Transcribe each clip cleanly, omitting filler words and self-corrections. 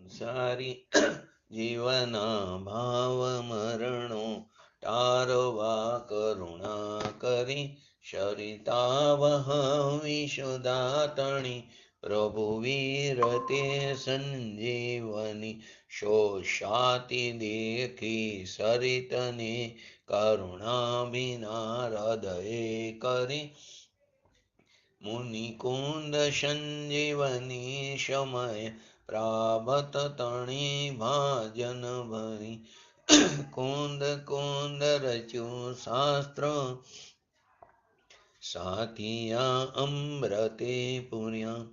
સંસારી જીવના ભાવ મરણો તારવા કરુણા કરી શરિતાવહ વિશુદાતણી પ્રભુ વીરતે સંજીવની શોષાતી દેખી સરિતને કરુણા વિના હૃદયે કરી મુનિકુંદ સંજીવની સમય પ્રાપ્ત તણી ભાજન ભરી કુંદ કુંદ રચ્યું શાસ્ત્ર સાથિયા અમૃતે પુર્યા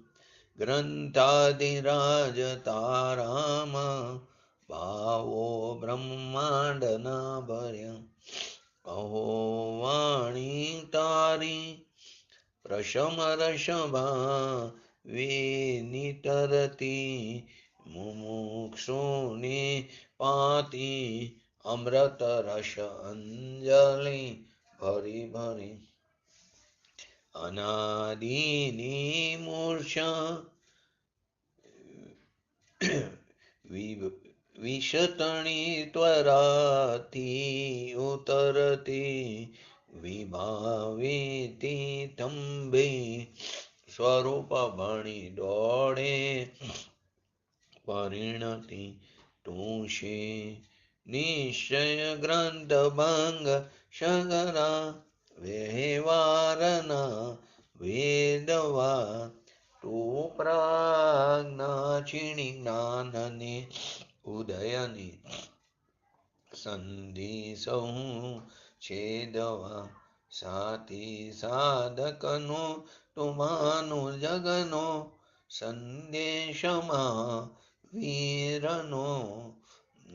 ગ્રંથાધિરાજ તારામ ભાવો બ્રહ્માંડના ભર્યા અહો વાણી તારી પ્રશમ રસભા વિનિતરતી મુમુક્ષુને પાતી અમૃત રસ અંજલિ ભરી ભરી અનાદિની મૂર્છા વિષતણી ત્વરાથી ઉતરતી વિભાવિતી તંબે સ્વરૂપ ભણી દોડે પરિણતિ તુષે નિશ્ચય ગ્રંથ ભંગ સગરા વ્યવહારના વેદવા તું પ્રાજ્ઞા છીણી જ્ઞાનને ઉદયની સંધિ સૌ છેદવા સાથી સાધકનો તુમાનું જગનો સંદેશમાં વીરનો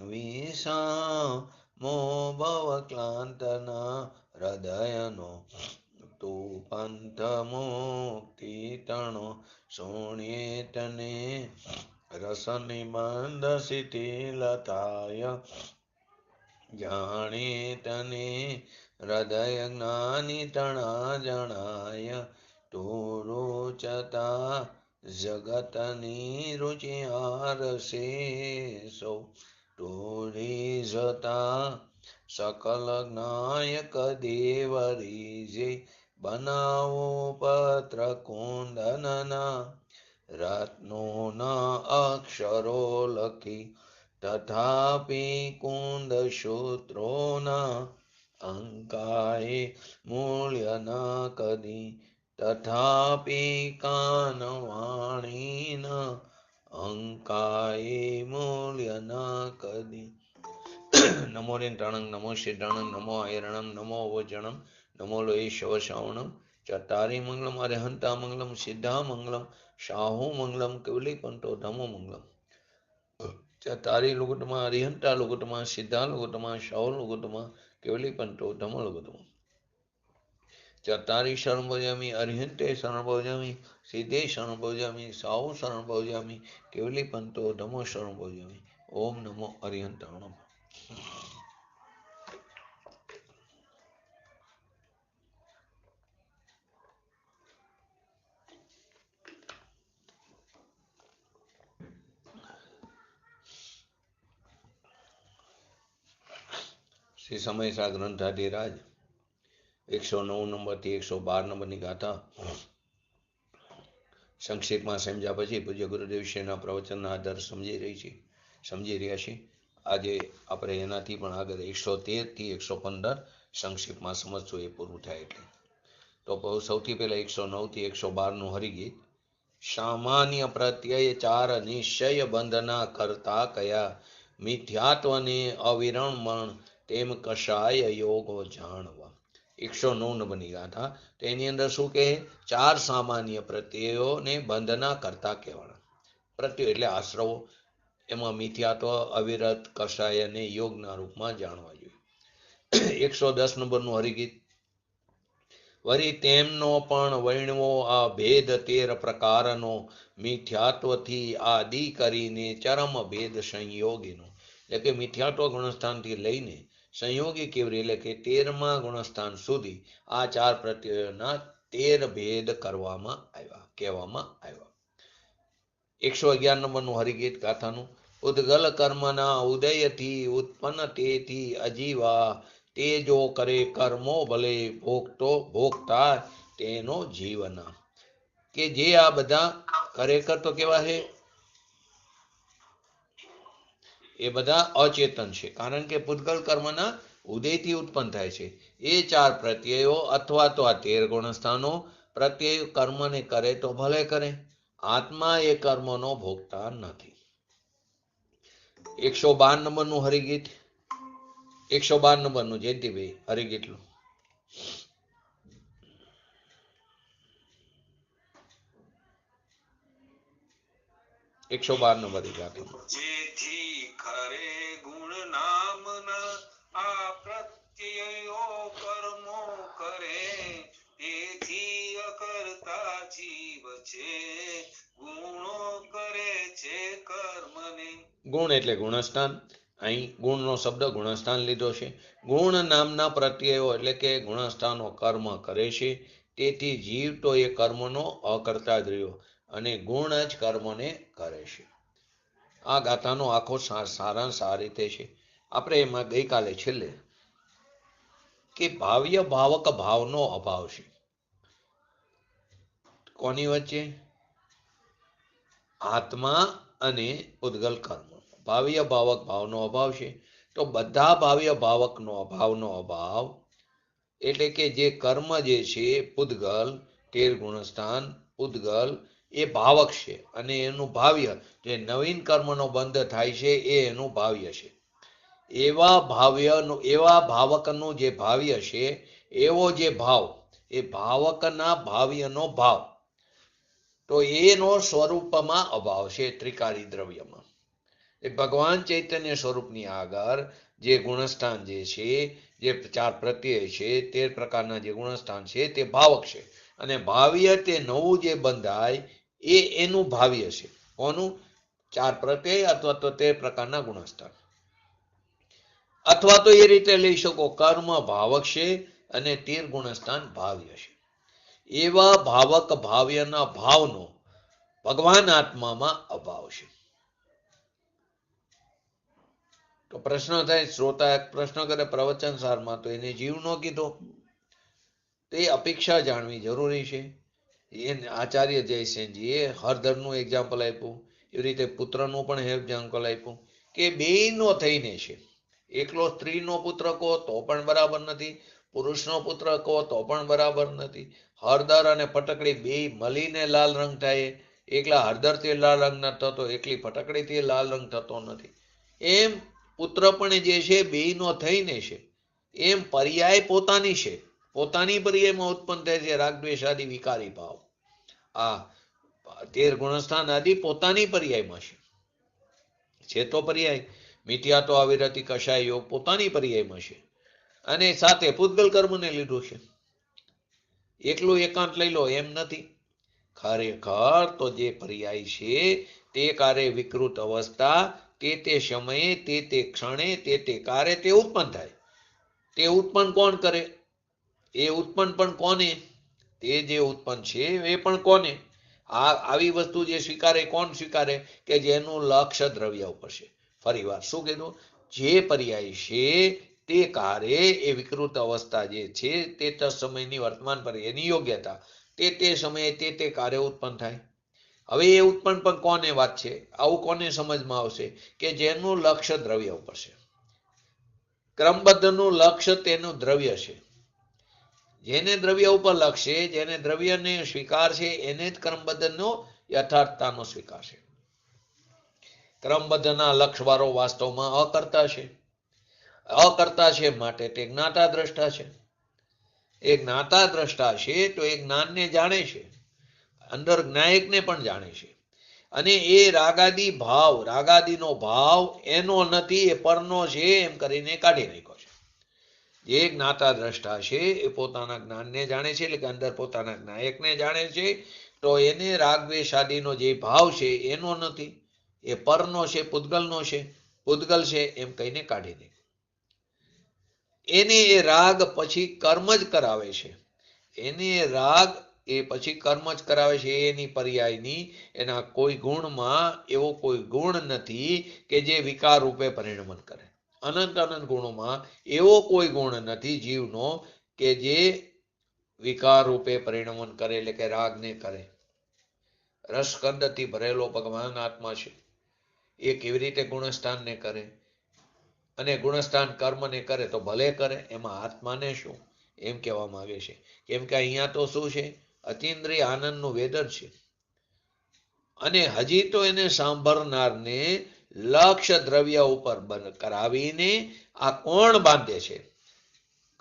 વિષામો ભવ ક્લાંતના હૃદયનો તું પંથ મુક્તિ તણો સોણ્યે તને રસ નિબંધ શિથિલતાય જાણે તને હૃદય જ્ઞાની તણા જણાય તું રૂચતા જગતની રુચિ આરસે સૌ તું રીઝતા સકલ જ્ઞાયક દેવ રીજે બનાવો પત્ર કુંદનના રત્નોના અક્ષરો લખી તથાપી કુંદ સૂત્રોના અંકાએ મૂલ્ય ન કદી તથાપી કાનવાણીના અંકાએ મૂલ્ય ન કદી નમો રેન્ટાણં નમો સિદ્ધાણં નમો આયરણં નમો વજણં નમો લોયેશવ શ્રાવણં ચતારી મંગલમ અરહંતા મંગલમ સિદ્ધા મંગલમ શાહુ મંગલમ કેવલી પંતો ધમો મંગલમ ચતારી લુગુટમાં અરિહંતા લુગુટમાં સિદ્ધા લુગુટમાં શાહુ લુગુટમાં કેવલી પંતો ધમો લુગુટમાં ચતારી શરણ ભોજામી અરિહંતે શરણ ભોજામી સિદ્ધે શરણ ભોજામી સાહુ શરણ ભોજામી કેવલી પંતો ધમો શરણ ભોજામી ઓમ નમો અરિહંતાણમ શ્રી સમયસા ગ્રંથાધિરાજ 109 નંબરથી 112 નંબરની ગાથા સંક્ષેપમાં સમજ્યા પછી પૂજ્ય ગુરુદેવ શ્રીના પ્રવચનના આધાર સમજી રહ્યા છે. આજે આપણે એનાથી પણ આગળ 113 થી 115 સંક્ષેપમાં સમજશું, એ પૂરું થાય એટલે. તો સૌથી પહેલા 109 થી 112 નું હરિગીત. સામાન્ય પ્રત્યય ચાર નિશ્ચય બંધના કરતા કયા મિથ્યાત્વને અવિરમણ તેમ કશાય યોગો જાણવા. 109 નંબરની ગાથા. તો એની અંદર શું કહે? ચાર સામાન્ય પ્રત્યયોને બંધના કરતા કહેવાના. પ્રત્યય એટલે આશ્રવો, એમાં મિથ્યાત્વ, અવિરત, કષાય અને યોગના રૂપમાં જાણવા જોઈએ. 110 નંબરનું હરિગીત. વરી તેમનો પણ વર્ણવો આ ભેદ 13 પ્રકારનો મિથ્યાત્વથી આદિ કરીને ચરમ ભેદ સંયોગીનો. એટલે કે મિથ્યાત્વ ગુણસ્થાનથી લઈને સંયોગી કેવરી એટલે કે 13મા ગુણસ્થાન સુધી આ ચાર પ્રત્યયોના 13 ભેદ કહેવામાં આવ્યા. 111 નંબરનું હરિગીત ગાથાનું. ઉદ્ગલ કર્મના ઉદયથી ઉત્પન્ન તેથી અજીવા તે જો કરે કર્મો ભલે ભોગતા તેનો જીવન. કે જે આ બધા ખરેખર તો કેવા છે, એ બધા અચેતન છે, કારણ કે પૂતગલ કર્મના ઉદયથી ઉત્પન્ન થાય છે. એ 4 પ્રત્યયો અથવા તો આ 13 ગુણસ્થાનો પ્રત્યય કર્મને કરે તો ભલે કરે, આત્મા એ કર્મનો ભોગતા નથી. 112 નંબરનું હરિગીત, 112 નંબરનું જયંતિભાઈ હરિગીતનું. જેથી ખરે ગુણ નામના આ પ્રત્યયો કર્મો કરે, તેથી અકર્તા જીવ છે, ગુણો કરે છે કર્મને. ગુણ એટલે ગુણસ્થાન. અહીં ગુણનો શબ્દ ગુણસ્થાન લીધો છે. ગુણ નામના પ્રત્યયો એટલે કે ગુણસ્થાનો કર્મ કરે છે, તેથી જીવ તો એ કર્મનો અકર્તા જ રહ્યો અને ગુણ જ કર્મને કરે છે. આ ગાથાનો આખો સારાંશ આ રીતે છે. આપણે એમાં ગઈકાલે છેલ્લે કે ભાવ્ય ભાવક ભાવનો અભાવ છે. કોની વચ્ચે? આત્મા અને ઉદ્ગલ કર્મ. ભાવ્ય ભાવક ભાવનો અભાવ છે. તો બધા ભાવ્ય ભાવકનો અભાવનો અભાવ એટલે કે જે કર્મ જે છે પૂતગલ 13 ગુણસ્થાન પૂતગલ એ ભાવક છે અને એનું ભાવ્ય જે નવીન કર્મનો બંધ થાય છે એ એનું ભાવ્ય છે. એવા ભાવકનું જે ભાવ્ય છે એવો જે ભાવ એ ભાવકના ભાવ્યનો ભાવ તો એનો સ્વરૂપમાં અભાવ છે ત્રિકારી દ્રવ્યમાં. એ ભગવાન ચૈતન્ય સ્વરૂપની આગળ જે ગુણસ્થાન જે છે, જે 4 પ્રત્યય છે, 13 પ્રકારના જે ગુણસ્થાન છે તે ભાવક છે અને ભાવ્ય તે નવું જે બંધાય એ એનું ભાવ્ય છે. કોનું? 4 પ્રત્યય અથવા તો 13 પ્રકારના ગુણસ્થાન. અથવા તો એ રીતે લઈ શકો, કર્મ ભાવક છે અને 13 ગુણસ્થાન ભાવ્ય છે. એવા ભાવક ભાવ્યના ભાવનો ભગવાન આત્મામાં અભાવ છે. તો પ્રશ્ન થાય, શ્રોતા એક પ્રશ્ન કરે પ્રવચન સારમાં, તો એને જીવ નો કીધો. તે અપેક્ષા જાણવી જરૂરી છે. આચાર્ય જયસેનજીએ હરધરનું એક્ઝામ્પલ આપ્યું, એવી રીતે પુત્રનું પણ એક્ઝામ્પલ આપ્યું કે બેયનો થઈને છે. એકલો સ્ત્રીનો પુત્ર કહો તો પણ બરાબર નથી, પુરુષનો પુત્ર કહો તો પણ બરાબર નથી. હળદર અને ફટકડી બેય મળીને લાલ રંગ થાય. એકલા હળદરથી લાલ રંગ ન થતો, એકલી ફટકડીથી લાલ રંગ થતો નથી. એમ પુત્ર પણ જે છે બેયનો થઈને છે. એમ પર્યાય પોતાની છે, પોતાની પર્યાયમાં ઉત્પન્ન થાય છે રાગદ્વેષ આદિ વિકારી ભાવ. આ 13 ગુણસ્થાન આદિ પોતાની પર્યાયમાં છે તો પર્યાય. મિથ્યા તો અવિરતિ કષાય યોગ પોતાની પર્યાયમાં છે અને સાથે પૂતગલ કર્મને લીધું છે. એકલું એકાંત લઈ લો એમ નથી. ખરેખર તો જે પર્યાય છે તે કારે વિકૃત અવસ્થા તે સમયે તે ક્ષણે તે કારે તે ઉત્પન્ન થાય. તે ઉત્પન્ન કોણ કરે? એ ઉત્પન્ન પણ કોને? તે જે ઉત્પન્ન છે એ પણ કોને? આવી વસ્તુ જે સ્વીકારે, કોણ સ્વીકારે? કે જેનું લક્ષ્ય દ્રવ્ય ઉપર છે. ફરી વાર શું કીધું? જે પર્યાય છે તે કારે એ વિકૃત અવસ્થા જે છે તે સમયની વર્તમાન પર્યાયની યોગ્યતા તે સમયે તે કારે ઉત્પન્ન થાય. હવે એ ઉત્પન્ન પણ કોને વાત છે? આવું કોને સમજમાં આવશે? કે જેનું લક્ષ્ય દ્રવ્ય ઉપર છે. ક્રમબદ્ધનું લક્ષ્ય તેનું દ્રવ્ય છે. જેને દ્રવ્ય ઉપર લક્ષ્ય, જેને દ્રવ્યને સ્વીકાર છે એને જ ક્રમબદ્ધનો યથાર્થતાનો સ્વીકાર છે. ક્રમબદ્ધના લક્ષવાળો વાસ્તવમાં અકર્તા છે. અકર્તા છે માટે તે જ્ઞાતા દ્રષ્ટા છે. એ જ્ઞાતા દ્રષ્ટા છે તો એ જ્ઞાનને જાણે છે, અંદર જ્ઞાયકને પણ જાણે છે. અને એ રાગાદી ભાવ, રાગાદીનો ભાવ એનો નથી, એ પરનો છે એમ કરીને કાઢી નાખ્યો છે. જે જ્ઞાતા દ્રષ્ટા છે એ પોતાના જ્ઞાનને જાણે છે, એટલે કે અંદર પોતાના જ્ઞાયકને જાણે છે. તો એને રાગદ્વેષ આદિનો જે ભાવ છે એનો નથી, એ પરનો છે, પૂતગલનો છે, પૂતગલ છે એમ કહીને કાઢી દે. એને એ રાગ પછી કર્મ જ કરાવે છે. એને રાગ એ પછી કર્મ જ કરાવે છે. એની પર્યાયની એના કોઈ ગુણમાં એવો કોઈ ગુણ નથી કે જે વિકાર રૂપે પરિણમન કરે. અનંત અનંત ગુણોમાં એવો કોઈ ગુણ નથી જીવનો કે જે વિકાર રૂપે પરિણમન કરે, એટલે કે રાગને કરે. રસકંદથી ભરેલો ભગવાન આત્મા છે. એ કેવી રીતે ગુણસ્થાનને કરે? અને ગુણસ્થાન કર્મને કરે તો ભલે કરે, એમાં આત્માને શું એમ કહેવા માંગે છે. કેમ કે અહીંયા તો શું છે? અતિન્દ્રિય આનંદનું વેદન છે. અને હજી તો એને સાંભળનારને લક્ષ્ય દ્રવ્ય ઉપર કરાવીને આ કોણ બાંધે છે?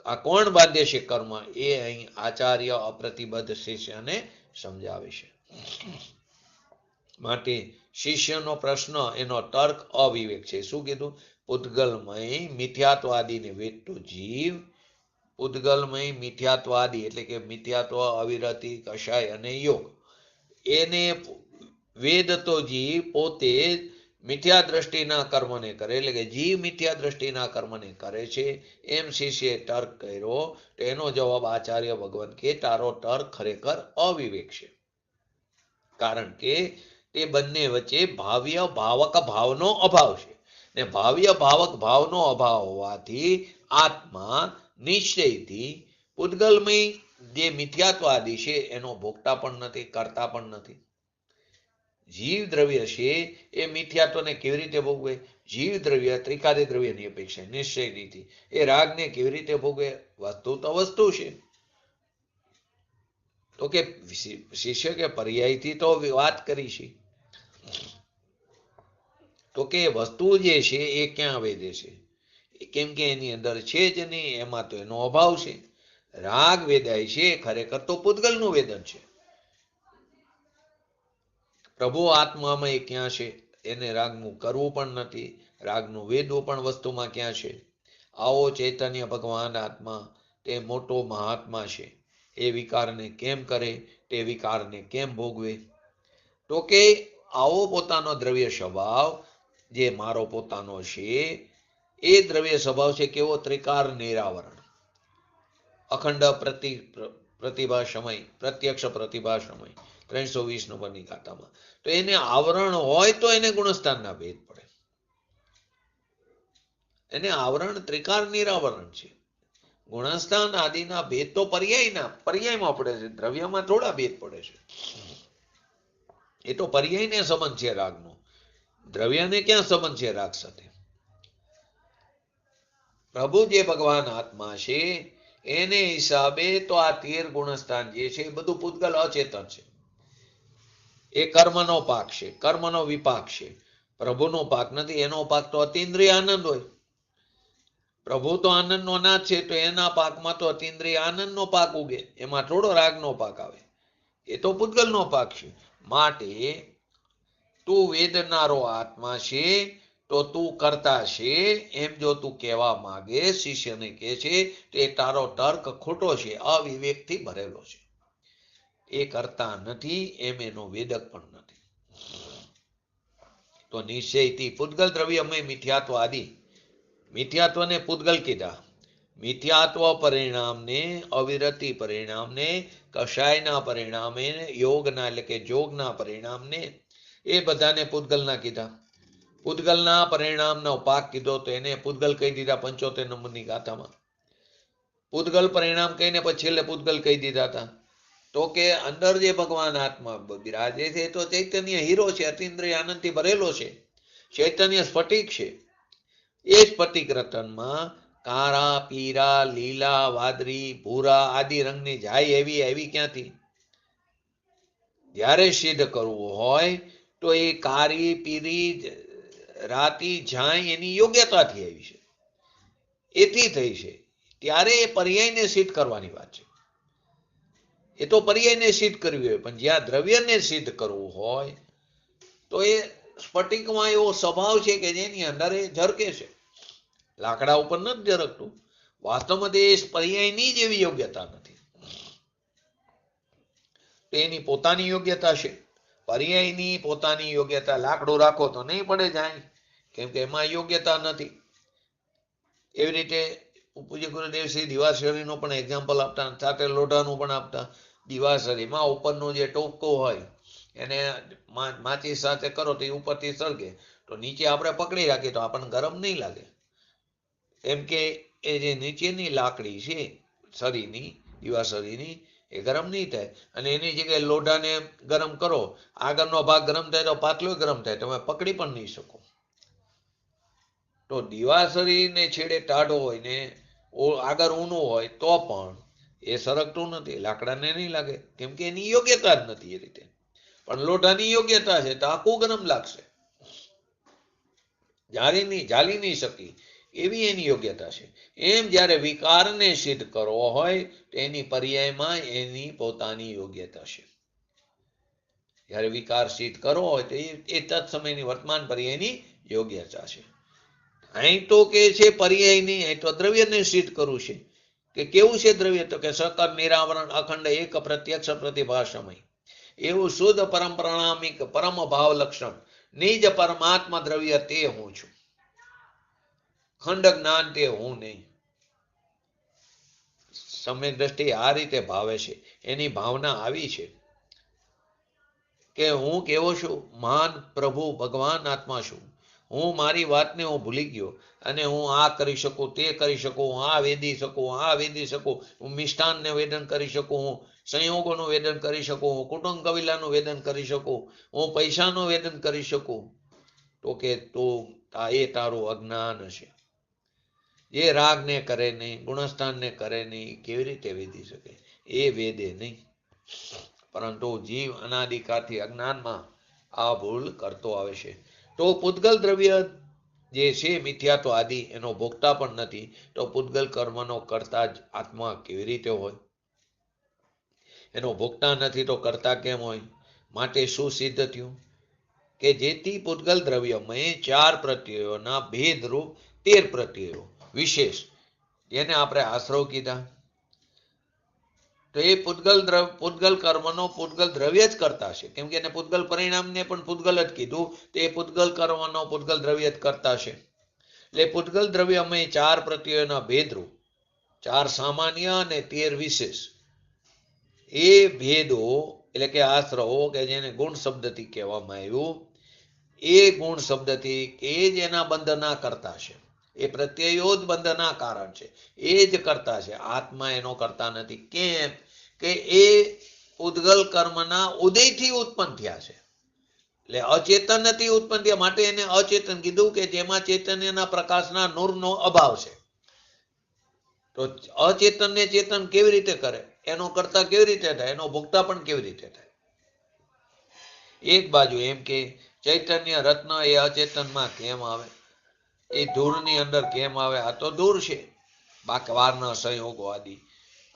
આ કોણ બાંધે છે કર્મ? એ અહીં આચાર્ય અપ્રતિબદ્ધ શિષ્યને સમજાવે છે. માટે શિષ્યનો પ્રશ્ન, એનો તર્ક અવિવેક છે. શું કીધું? પૂતગલમય મિથ્યાત્વાદીને વેદતો જીવ. પૂતગલમય મિથ્યાત્વાદી એટલે કે મિથ્યાત્વ, અવિરતિ, કષાય અને યોગ, એને વેદતો જીવ પોતે મિથ્યા દ્રષ્ટિના કર્મને કરે, એટલે કે જીવ મિથ્યા દ્રષ્ટિના કર્મને કરે છે એમ શિષ્યએ તર્ક કર્યો. તો એનો જવાબ આચાર્ય ભગવાન કે તારો તર્ક ખરેખર અવિવેક છે. કારણ કે તે બંને વચ્ચે ભાવ્ય ભાવક ભાવનો અભાવ છે. ને ભાવ્ય ભાવક ભાવનો અભાવ હોવાથી આત્મા નિશ્ચયથી પૂતગલમય જે મિથ્યાત્વાદી છે એનો ભોગતા પણ નથી, કરતા પણ નથી. જીવ દ્રવ્ય છે એ મિથ્યાત્વને કેવી રીતે ભોગવે? જીવ દ્રવ્ય ત્રિકારી દ્રવ્યની અપેક્ષા નિશ્ચયથી એ રાગને કેવી રીતે ભોગવે? વસ્તુ તો વસ્તુ છે. તો કે શિષ્ય કે પર્યાયથી તો વાત કરી છે. તો કે વસ્તુ જે છે એ ક્યાં વેદે છે? કેમ કે એની અંદર છે જ નહીં, એમાં તો એનો અભાવ છે. રાગ વેદાય છે ખરેખર તો પૂતગલનું વેદન છે. પ્રભુ આત્મામાં એ ક્યાં છે? એને રાગનું કરવું પણ નથી, રાગનું વેદવું પણ વસ્તુમાં ક્યાં છે? આવો ચૈતન્ય ભગવાન આત્મા તે મોટો મહાત્મા છે. એ વિકારને કેમ કરે? તે વિકારને કેમ ભોગવે? તો કે આવો પોતાનો દ્રવ્ય સ્વભાવ જે મારો પોતાનો છે, એ દ્રવ્ય સ્વભાવ છે કેવો? ત્રિકાર નિરાવરણ, અખંડ પ્રતિભા સમય, પ્રત્યક્ષ પ્રતિભા સમય 320 નંબરની ગાથામાં. તો એને આવરણ હોય તો એને ગુણસ્થાનના ભેદ પડે. એને આવરણ ત્રિકાર નિરાવરણ છે. ગુણસ્થાન આદિના ભેદ તો પર્યાયમાં પડે છે, દ્રવ્યમાં થોડા ભેદ પડે છે. એ તો પર્યાયને સંબંધ છે રાગનો, દ્રવ્યને ક્યાં સંબંધ છે રાગ સાથે? પ્રભુ જે ભગવાન આત્મા છે એને હિસાબે તો આ 13 ગુણસ્થાન જે છે એ બધું પૂતગલ અચેતન છે. એ કર્મનો પાક છે, કર્મનો વિપાક છે. પ્રભુનો પાક નથી. એનો પાક તો અતિન્દ્રિય આનંદ હોય. પ્રભુ તો આનંદનો નાથ છે, તો એના પાકમાં તો અતિન્દ્રિય આનંદનો પાક ઉગે, એમાં થોડો રાગનો પાક આવે. એ તો પૂતગલનો પાક છે. માટે તું વેદનારો આત્મા છે તો તું કરતા છે એમ જો તું કહેવા માંગે, શિષ્યને કહે છે, તે તારો તર્ક ખોટો છે, અવિવેકથી ભરેલો છે. એ કરતા નથી એમ એનો વેદક પણ નથી. તો નિશ્ચયથી પૂતગલ દ્રવ્યમય મિથ્યાત્વ આદિ, મિથ્યાત્વને પૂતગલ કીધા. મિથ્યાત્વ પરિણામને, અવિરતિ પરિણામને, કષાયના પરિણામે, યોગના એટલે કે જોગના પરિણામને, એ બધાને પૂતગલના કીધા. પૂતગલના પરિણામનો પાક કીધો તો એને પૂતગલ કહી દીધા 75 નંબરની ગાથામાં. પૂતગલ પરિણામ કહીને પછી છેલ્લે પૂતગલ કહી દીધા હતા. તો કે અંદર જે ભગવાન આત્મા બિરાજે છે તો ચૈતન્ય હીરો છે, અતિન્દ્રિય આનંદથી ભરેલો છે, ચૈતન્ય સ્ફટિક છે. એ સ્ફટિક રતનમાં કાળા, પીળા, લીલા, વાદળી, ભૂરા આદિ રંગની જાય એવી ક્યાંથી? જ્યારે સિદ્ધ કરવું હોય તો એ કાળી, પીળી, રાતી, જાય એની યોગ્યતાથી આવી છે, એથી થઈ છે. ત્યારે એ પર્યાયને સિદ્ધ કરવાની વાત છે. એ તો પર્યાયને સિદ્ધ કરવી હોય, પણ જ્યાં દ્રવ્યને સિદ્ધ કરવું હોય તો એ સ્ફટિકમાં એવો સ્વભાવ છે કે જેની અંદર એ ઝરકે છે, લાકડા ઉપર નથી ઝરકતું. વાસ્તવમાં તે પર્યાયની જ એવી યોગ્યતા નથી. એની પોતાની યોગ્યતા છે, પર્યાયની પોતાની યોગ્યતા. લાકડું રાખો તો નહીં પડે જાય, કેમ કે એમાં યોગ્યતા નથી. એવી રીતે પૂજ્ય ગુરુદેવ શ્રી દિવાશ્રેણીનું પણ એક્ઝામ્પલ આપતા, સાથે લોઢાનું પણ આપતા. દિવાસળીમાં ઉપરનું જે ટોપકું હોય એને માચીસ સાથે કરો તો એ ઉપરથી સળગે, તો નીચે આપણે પકડી રાખીએ તો આપણને ગરમ નહીં લાગે. એમ કે એ જે નીચેની લાકડી છે સળીની, દિવાસળીની, એ ગરમ નહીં થાય. અને એની જગ્યાએ લોઢાને ગરમ કરો, આગળનો ભાગ ગરમ થાય તો પાછલો ગરમ થાય, તમે પકડી પણ નહીં શકો. તો દિવાસળીને છેડે ટાઢો હોય ને આગળ ઊનું હોય તો પણ એ સરકતું નથી, લાકડાને નહીં લાગે, કેમ કે એની યોગ્યતા જ નથી એ રીતે. પણ લોઢાની યોગ્યતા છે તો આખું ગરમ લાગશે, જાળી નહીં શકી એવી એની યોગ્યતા છે. એમ જ્યારે વિકારને સિદ્ધ કરવો હોય તો એની પર્યાયમાં એની પોતાની યોગ્યતા છે. જ્યારે વિકાર સિદ્ધ કરવો હોય તો એ તત્સમયની વર્તમાન પર્યાયની યોગ્યતા છે. અહીં તો કે છે પર્યાયની, અહીં તો દ્રવ્યને સિદ્ધ કરવું છે. કે કેવું છે દ્રવ્ય? તો કે સકર નિરાવરણ અખંડ એક પ્રત્યક્ષ પ્રતિભા સમય, એવું શુદ્ધ પરમ પ્રણામિક પરમ ભાવ લક્ષણ નિજ પરમાત્મા દ્રવ્ય તે હું છું, ખંડ જ્ઞાન તે હું નહીં. સમ્યક દ્રષ્ટિ આ રીતે ભાવે છે, એની ભાવના આવી છે કે હું કેવો છું, મહાન પ્રભુ ભગવાન આત્મા છું. હું મારી વાતને હું ભૂલી ગયો અને હું આ કરી શકું, તે કરી શકું, હું આ વેદી શકું, આ વેદી શકું, હું મિષ્ટાનને વેદન કરી શકું, હું સંયોગોનું વેદન કરી શકું, હું કુટુંબ કબીલાનું વેદન કરી શકું, હું પૈસાનું વેદન કરી શકું. તો કે એ તારું અજ્ઞાન છે. જે રાગને કરે નહીં, ગુણસ્થાનને કરે નહીં, કેવી રીતે વેદી શકે? એ વેદે નહીં. પરંતુ જીવ અનાદિકાળથી અજ્ઞાનમાં આ ભૂલ કરતો આવે છે. તો પૂતગલ દ્રવ્ય જે છે મિથ્યાત્વ આદિ, એનો ભોગતા પણ નથી, તો પૂતગલ કર્મનો કરતા જ આત્મા કેવી રીતે હોય? એનો ભોગતા નથી તો કરતા કેમ હોય? માટે શું સિદ્ધ થયું? કે જેથી પૂતગલ દ્રવ્યમય 4 પ્રત્યયોના ભેદરૂપ 13 પ્રત્યયો વિશેષ, જેને આપણે આશ્રવ કીધા, તો એ પૂતગલ કર્મનો પૂતગલ દ્રવ્ય જ કરતા છે. કેમ કે એને પૂતગલ પરિણામને પણ પૂતગલ જ કીધું, તો એ પૂતગલ કર્મનો પૂતગલ દ્રવ્ય જ કરતા છે. એટલે પૂતગલ દ્રવ્યમય 4 પ્રત્યયોના ભેદરૂપ, 4 સામાન્ય અને 13 વિશેષ, એ ભેદો એટલે કે આશ્રવો, કે જેને ગુણ શબ્દથી કહેવામાં આવ્યું, એ ગુણ શબ્દથી એ જ એના બંધના કરતા છે. એ પ્રત્યયો જ બંધના કારણ છે, એ જ કરતા છે. આત્મા એનો કરતા નથી. કેમ? કે એ પૂતગલ કર્મના ઉદયથી ઉત્પન્ન થયા છે, એટલે અચેતન નથી ઉત્પન્ન થયા, માટે એને અચેતન કીધું, કે જેમાં ચૈતન્યના પ્રકાશના નૂરનો અભાવ છે. તો અચેતનને ચેતન કેવી રીતે કરે? એનો કરતા કેવી રીતે થાય? એનો ભોગતા પણ કેવી રીતે થાય? એક બાજુ એમ કે ચૈતન્ય રત્ન એ અચેતનમાં કેમ આવે? એ ધૂળની અંદર કેમ આવે? આ તો ધૂળ છે, વારના સંયોગો આદિ.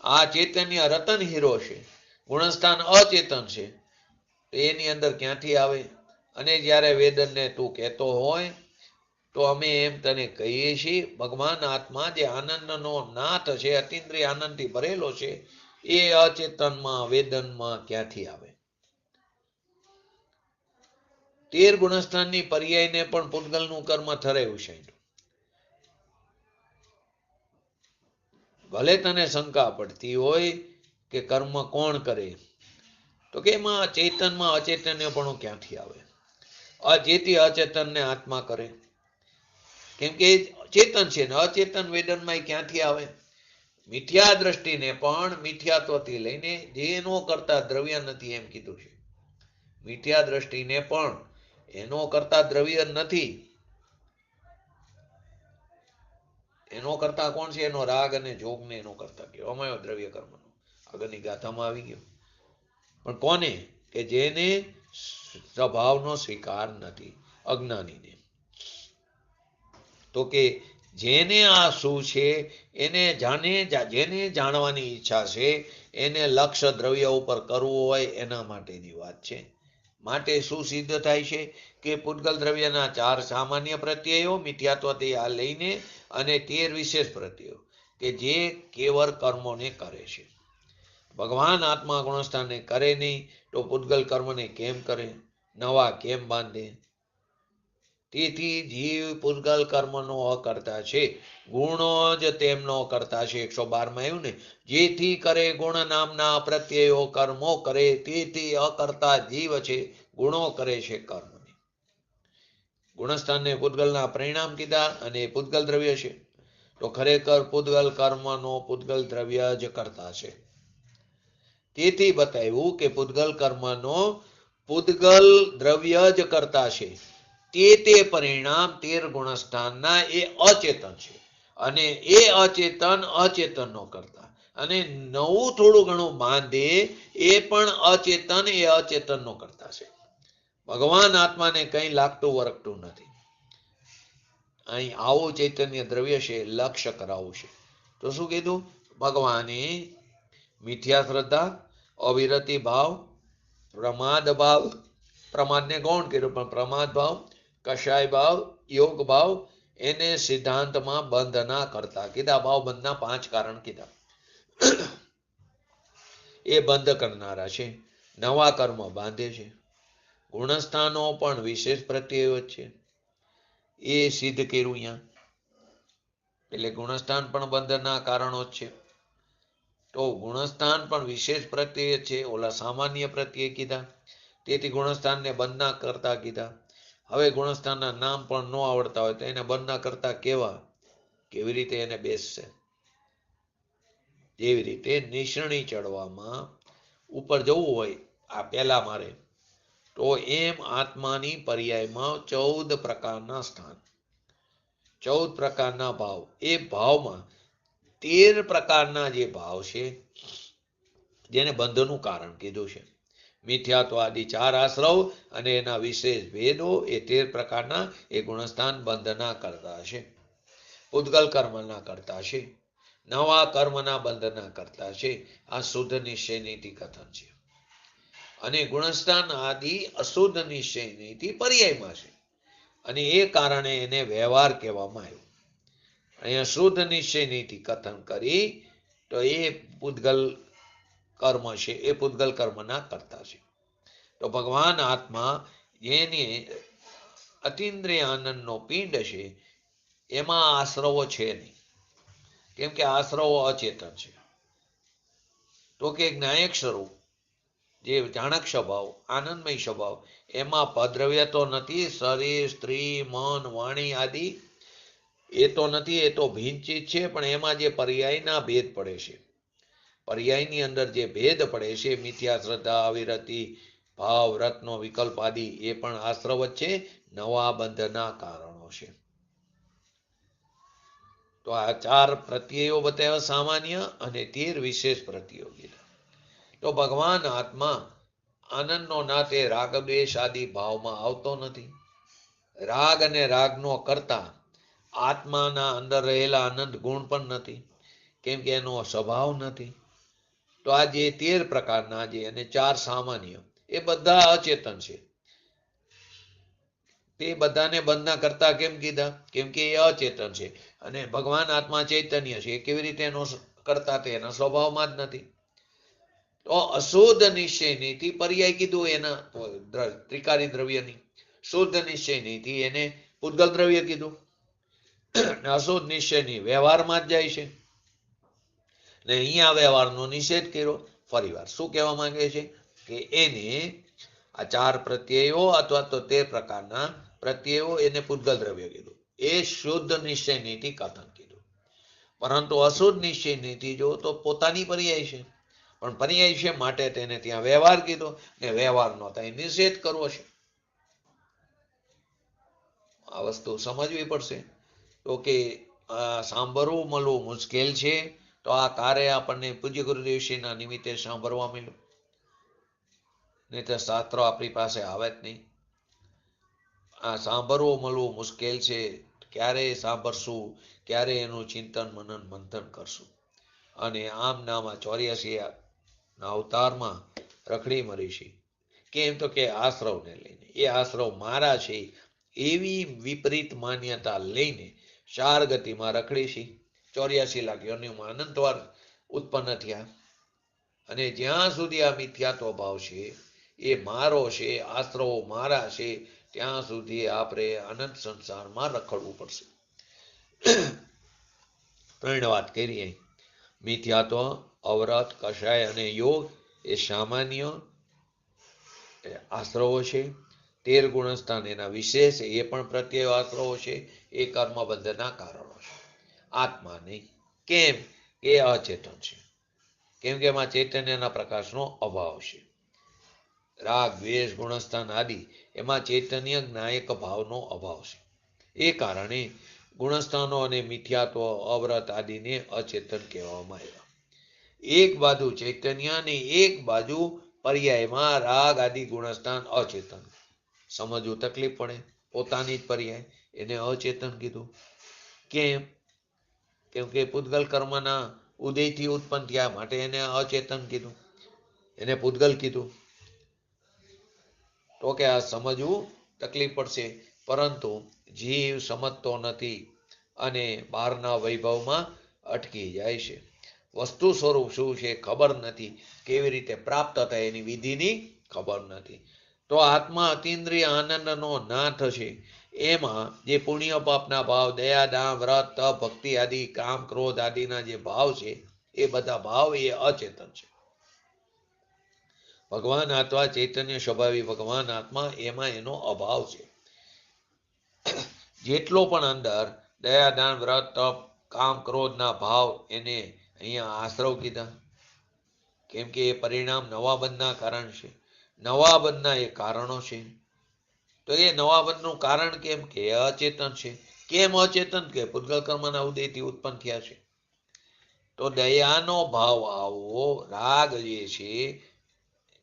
આ ચૈતન્ય રતન હીરો છે, ગુણસ્થાન અચેતન છે, તો એની અંદર ક્યાંથી આવે? અને જ્યારે વેદનને તું કહેતો હોય તો અમે એમ તને કહીએ છીએ, ભગવાન આત્મા જે આનંદનો નાથ છે, અતિન્દ્રિય આનંદથી ભરેલો છે, એ અચેતનમાં વેદનમાં ક્યાંથી આવે? 13 ગુણસ્થાનની પર્યાયને પણ પૂતગલનું કર્મ ઠરાવ્યું છે. ભલે તને શંકા પડતી હોય કે કર્મ કોણ કરે, તો કે એમાં ચેતનમાં અચેતન્યપણું ક્યાંથી આવે? જેથી અચેતનને આત્મા કરે, કેમ કે ચેતન છે ને અચેતન વેદનમાં ક્યાંથી આવે? મિથ્યા દ્રષ્ટિને પણ મિથ્યાત્વથી લઈને જેનો કરતા દ્રવ્ય નથી એમ કીધું છે. મિથ્યા દ્રષ્ટિને પણ એનો કરતા દ્રવ્ય નથી. એનો કરતા કોણ છે? એનો રાગ અને જોગને એનો કરતા કહેવામાં આવ્યો, દ્રવ્ય કર્મનો. આગળની ગાથામાં આવી ગયો. પણ કોને? કે જેને સ્વભાવનો સ્વીકાર નથી, અજ્ઞાનીને. તો કે જેને આ શું છે એને જેને જાણવાની ઈચ્છા છે, એને લક્ષ્ય દ્રવ્ય ઉપર કરવું હોય એના માટેની વાત છે. માટે શું સિદ્ધ થાય છે? કે પૂતગલ દ્રવ્યના 4 સામાન્ય પ્રત્યયો મિથ્યાત્વથી આ લઈને અને 13 વિશેષ પ્રત્યયો, કે જે કેવળ કર્મોને કરે છે. ભગવાન આત્મા ગુણસ્થાનને કરે નહીં, તો પૂતગલ કર્મને કેમ કરે? નવા કેમ બાંધે? તેથી જીવ પૂતગલ કર્મનો અકર્તા છે, ગુણો જ તેમનો કરતા છે. 112માં આવ્યું ને, જેથી કરે ગુણ નામના પ્રત્યયો કર્મો કરે, તેથી અકર્તા જીવ છે, ગુણો કરે છે કર્મ. ગુણસ્થાનને પૂતગલના પરિણામ કીધા અને પૂતગલ દ્રવ્ય છે. તો ખરેખર પૂતગલ કર્મનો પૂતગલ દ્રવ્ય જ કરતા છે. તેથી બતાવ્યું કે પૂતગલ કર્મનો પૂતગલ દ્રવ્ય જ કરતા છે. તે પરિણામ 13 ગુણસ્થાનના એ અચેતન છે અને એ અચેતનનો કરતા. અને નવું થોડું ઘણું બાંધે એ પણ અચેતનનો કરતા છે. ભગવાન આત્માને કઈ લાગતું વરગતું નથી. અહીં આવું ચૈતન્ય દ્રવ્ય છે, લક્ષ્ય કરાવવું છે. તો શું કીધું? ભગવાને મિથ્યા શ્રદ્ધા, અવિરતિ ભાવ, પ્રમાદ ભાવ, પ્રમાદને ગૌણ કર્યું પણ પ્રમાદ ભાવ, કષાય ભાવ, યોગ ભાવ, એને સિદ્ધાંતમાં બંધ ના કરતા કીધા. ભાવ બંધના 5 કારણ કીધા. એ બંધ કરનારા છે. નવા કર્મ બાંધે છે. ગુણસ્થાનો પણ વિશેષ પ્રત્યયો છે, એ સિદ્ધ કર્યું અહીંયા. એટલે ગુણસ્થાન પણ બંધના કારણો જ છે. તો ગુણસ્થાન પણ વિશેષ પ્રત્યય છે, ઓલા સામાન્ય પ્રત્યય કીધા. તેથી ગુણસ્થાનને બંધ ના કરતા કીધા. હવે ગુણસ્થાનના નામ પણ ન આવડતા હોય તો એને બંધ ના કરતા કેવી રીતે એને બેસશે? જેવી રીતે નિસરણી ચડવામાં ઉપર જવું હોય, આ પહેલા મારે, તો એમ આત્માની પર્યાયમાં 14 પ્રકારના સ્થાન, 14 પ્રકારના ભાવ. એ ભાવમાં 13 પ્રકારના જે ભાવ છે જેને બંધનું કારણ કીધું છે. મિથ્યાત્વ આદિ 4 આશ્રવ અને એના વિશેષ ભેદો, એ 13 પ્રકારના એ ગુણસ્થાન બંધના કરતા છે. પૂતગલ કર્મના કરતા છે. નવા કર્મના બંધના કરતા છે. આ શુદ્ધ નિશ્ચય નીતિ કથન છે. અને ગુણસ્થાન આદિ અશુદ્ધ નિશ્ચય નીતિ પર્યાયમાં છે અને એ કારણે એને વ્યવહાર કહેવામાં આવ્યો. અહીંયા શુદ્ધ નિશ્ચય નીતિ કથન કરી તો એ પૂતગલ કર્મ છે, એ પૂતગલ કર્મના કરતા છે. તો ભગવાન આત્મા જેને અતિન્દ્રિય આનંદનો પિંડ છે, એમાં આશ્રવો છે નહીં, કેમ કે આશ્રવો અચેતન છે. તો કે જ્ઞાયક સ્વરૂપ જે જાણક સ્વભાવ, આનંદમય સ્વભાવ, એમાં પદ્રવ્ય તો નથી. શરીર, સ્ત્રી, મન, વાણી આદિ એ તો નથી, એ તો ભિન્નચિત છે. પણ એમાં જે પર્યાયના ભેદ પડે છે, પર્યાયની અંદર જે ભેદ પડે છે, મિથ્યા શ્રદ્ધા, અવિરતિ ભાવ, રત્નો વિકલ્પ આદિ, એ પણ આશ્રવ જ છે, નવા બંધના કારણો છે. તો આ 4 પ્રત્યયો બતાવ્યા સામાન્ય અને 13 વિશેષ પ્રત્યયો કીધા. તો ભગવાન આત્મા આનંદનો નાતે રાગ દ્વેષ આદિ ભાવમાં આવતો નથી. રાગ અને રાગનો કરતા આત્માના અંદર રહેલા આનંદ ગુણ પણ નથી, કેમ કે એનો સ્વભાવ નથી. તો આ જે 13 પ્રકારના જે અને 4 સામાન્ય, એ બધા અચેતન છે. તે બધાને બંધના કરતા કેમ કીધા? કેમ કે એ અચેતન છે. અને ભગવાન આત્મા ચૈતન્ય છે, એ કેવી રીતે એનો કરતા? તે એના સ્વભાવમાં જ નથી. તો અશુદ્ધ નિશ્ચય નીતિ પર્યાય કીધું એના ત્રિકારી દ્રવ્યની. શુદ્ધ નિશ્ચય નીતિ એને પૂતગલ દ્રવ્ય કીધું. અશુદ્ધ નિશ્ચયની વ્યવહારમાં જ જાય છે ને અહીંયા વ્યવહારનો નિષેધ કર્યો. ફરીવાર શું કહેવા માંગે છે કે એને આ 4 પ્રત્યયો અથવા તો 13 પ્રકારના પ્રત્યયો એને પૂતગલ દ્રવ્ય કીધું. એ શુદ્ધ નિશ્ચય નીતિ કથન કીધું. પરંતુ અશુદ્ધ નિશ્ચય નીતિ જો તો પોતાની પર્યાય છે, પણ પર્યાય છે માટે તેને ત્યાં વ્યવહાર કીધો ને વ્યવહારનો ત્યાં નિષેધ કરવો છે. આ વસ્તુ સમજવી પડશે. તો કે સાંભળવું મળવું મુશ્કેલ છે, તો આ કાર્ય આપણને પૂજ્ય ગુરુદેવશ્રીના નિમિત્તે સાંભળવા મળ્યું, નહીં તો શાસ્ત્રો આપણી પાસે આવે જ નહીં. આ સાંભળવું મળવું મુશ્કેલ છે. ક્યારે સાંભળશું, ક્યારે એનું ચિંતન મનન મંથન કરશું? અને આમ નામ 84 અવતારમાં રખડી મરી છે. કેમ તો કે આશ્રવને લઈને, એ આશ્રવ મારા છે એવી વિપરીત માન્યતા લઈને 4 ગતિમાં રખડી છે. 84 લાખ યોનિમાં અનંતવાર ઉત્પન્ન થયા. અને જ્યાં સુધી આ મિથ્યાત્વ ભાવ છે, એ મારો છે, આશ્રવો મારા છે, ત્યાં સુધી આપણે અનંત સંસારમાં રખડવું પડશે. ત્રણ વાત કરીએ. મિથ્યાત્વ, અવરત, કષાય અને યોગ એ સામાન્ય આશ્રવો છે. 13 ગુણસ્થાન એના વિશેષ, એ પણ પ્રત્યય આશ્રવો છે. એ કર્મબંધના કારણો છે, આત્મા નહીં. કેમ? એ અચેતન છે. કેમ કે એમાં ચૈતન્યના પ્રકાશનો અભાવ છે. રાગ, દ્વેષ, ગુણસ્થાન આદિ એમાં ચૈતન્ય જ્ઞાયક ભાવનો અભાવ છે. એ કારણે ગુણસ્થાનો અને મિથ્યાત્વ, અવ્રત આદિને અચેતન કહેવામાં આવ્યા. એક બાજુ ચૈતન્ય અને એક બાજુ પર્યાયમાં રાગ આદિ ગુણસ્થાન અચેતન. સમજવું તકલીફ પડે. પોતાની જ પર્યાય એને અચેતન કીધું. કેમ? કેમ કે પૂતગલ કર્મના ઉદયથી ઉત્પન્ન થયા માટે એને અચેતન કીધું, એને પૂતગલ કીધું. તો કે આ સમજવું તકલીફ પડશે. પરંતુ જીવ સમજતો નથી અને બહારના વૈભવમાં અટકી જાય છે. વસ્તુ સ્વરૂપ શું છે ખબર નથી, કેવી રીતે પ્રાપ્ત થાય એની વિધિની ખબર નથી. તો આત્મા અતિન્દ્રિય આનંદનો નાથ છે. એમાં જે પુણ્ય પાપના ભાવ, દયા, દાન, વ્રત, તપ, ભક્તિ આદિ, કામ, ક્રોધ આદિના જે ભાવ છે એ બધા ભાવ એ અચેતન છે. ભગવાન આત્મા ચૈતન્ય સ્વભાવી ભગવાન આત્મા એમાં એનો અભાવ છે. જેટલો પણ અંદર દયા, દાન, વ્રત, તપ, કામ, ક્રોધના ભાવ એને અહીંયા આશ્રવ કીધા. કેમ કે એ પરિણામ નવા બંધના કારણ છે. નવા બંધના એ કારણો છે. તો એ નવા બંધનું કારણ કેમ? કે અચેતન છે. કેમ અચેતન? કે પૂતગલ કર્મના ઉદયથી ઉત્પન્ન થયા છે. તો દયાનો ભાવ આવો, રાગ જે છે,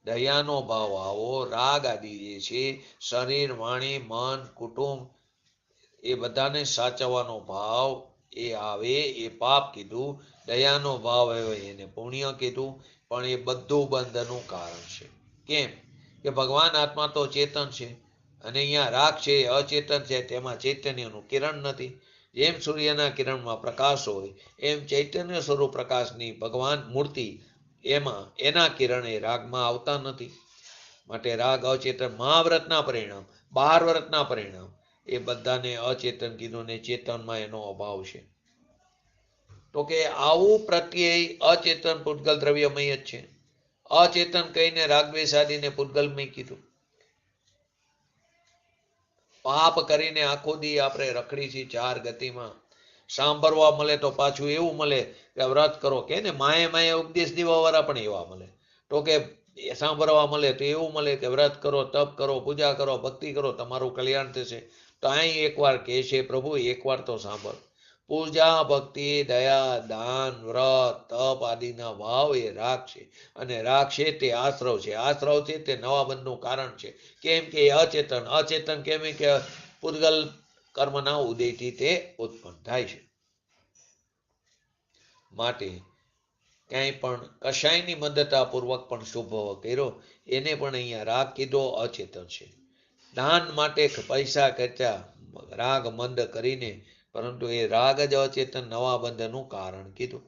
દયાનો ભાવ આવો, રાગ આદિ જે છે, શરીર, વાણી, મન, કુટુંબ એ બધાને સાચવવાનો ભાવ એ આવે, એ પાપ કીધું. દયાનો ભાવ આવે એને પુણ્ય કીધું. પણ એ બધું બંધનું કારણ છે. કેમ? કે ભગવાન આત્મા તો ચેતન છે અને અહીંયા રાગ છે અચેતન છે. તેમાં ચૈતન્યનું કિરણ નથી. જેમ સૂર્યના કિરણમાં પ્રકાશ હોય એમ ચૈતન્ય સ્વરૂપ પ્રકાશની ભગવાન મૂર્તિ એમાં એના કિરણ એ રાગમાં આવતા નથી. માટે રાગ અચેતન. મહાવ્રતના પરિણામ, 12 વ્રતના પરિણામ એ બધાને અચેતન કીધું ને ચેતનમાં એનો અભાવ છે. તો કે આવું પ્રત્યય અચેતન પૂતગલ દ્રવ્યમય જ છે. અચેતન કહીને રાગદ્વેષ આદિને પૂતગલમય કીધું. પાપ કરીને આખો દી આપણે રખડી છીએ 4 ગતિમાં. સાંભળવા મળે તો પાછું એવું મળે કે વ્રત કરો, કે ને માએ ઉપદેશ દેવા વાળા પણ એવા મળે. તો કે સાંભળવા મળે તો એવું મળે કે વ્રત કરો, તપ કરો, પૂજા કરો, ભક્તિ કરો, તમારું કલ્યાણ થશે. તો અહીં એકવાર કહે છે પ્રભુ એકવાર તો સાંભળ. પૂજા, ભક્તિ, દયા, દાન, વ્રત, તપ આદિના ભાવ એ રાગ છે. અને રાગ છે તે આશ્રવ છે. આશ્રવ છે તે નવા બંધનું કારણ છે. કેમ કે અચેતન. અચેતન કેમ કે પૂતગલ કર્મના ઉદયથી તે ઉત્પન્ન થાય છે. માટે ક્યાંય પણ કશાયની મદદતાપૂર્વક પણ શુભ કર્યો એને પણ અહીંયા રાગ કીધો, અચેતન છે. દાન માટે પૈસા ખર્ચા રાગ મંદ કરીને, પરંતુ એ રાગ જ અચેતન નવા બંધનું કારણ કીધું.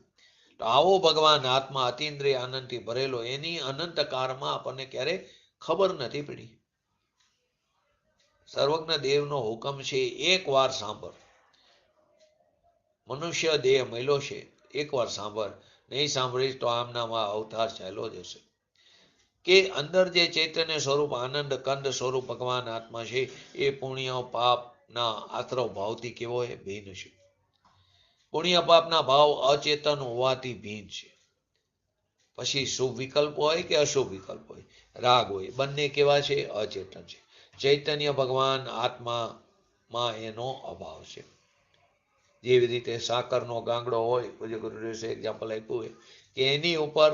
તો આવો ભગવાન આત્મા અતિન્દ્રિય આનંદથી ભરેલો એની અનંત કાળમાં આપણને ક્યારે ખબર નથી પડી. સર્વજ્ઞ દેવનો હુકમ છે એક વાર સાંભળ. મનુષ્ય દેહ મળ્યો છે, એકવાર સાંભળ. નહીં સાંભળીશ તો આમનામાં અવતાર ચાલ્યો જશે. કે અંદર જે ચૈતન્ય સ્વરૂપ આનંદ કંદ સ્વરૂપ ભગવાન આત્મા છે એ પુણ્ય પાપના આશ્રવ ભાવથી કેવો એ ભિન્ન છે. પુણ્ય પાપના ભાવ અચેતન હોવાથી ભિન્ન છે. પછી શુભ વિકલ્પ હોય કે અશુભ વિકલ્પ હોય, રાગ હોય, બંને કેવા છે? અચેતન છે. ચૈતન્ય ભગવાન આત્મામાં એનો અભાવ છે. જેવી રીતે સાકરનો ગાંગડો હોય, પૂજ્ય ગુરુદેવે એક્ઝામ્પલ આપ્યું હોય કે એની ઉપર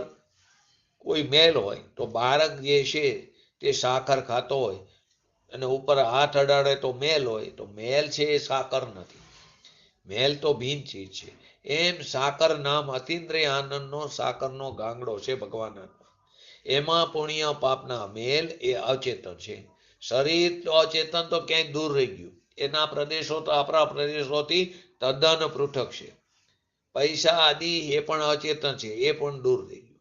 કોઈ મેલ હોય તો બાળક જે છે તે સાકર ખાતો હોય અને ઉપર હાથ અડાડે તો મેલ હોય, તો મેલ છે એ સાકર નથી. મેલ તો ભિન્ન ચીજ છે. એમ સાકર નામ અતિન્દ્રિય આનંદનો સાકરનો ગાંગડો છે ભગવાન આત્મા. એમાં પુણ્ય પાપના મેલ એ અચેતન છે. શરીર તો અચેતન તો ક્યાંય દૂર રહી ગયું. એના પ્રદેશો તો આપણા પ્રદેશોથી તદ્દન પૃથક છે. પૈસા આદિ એ પણ અચેતન છે, એ પણ દૂર થઈ ગયું.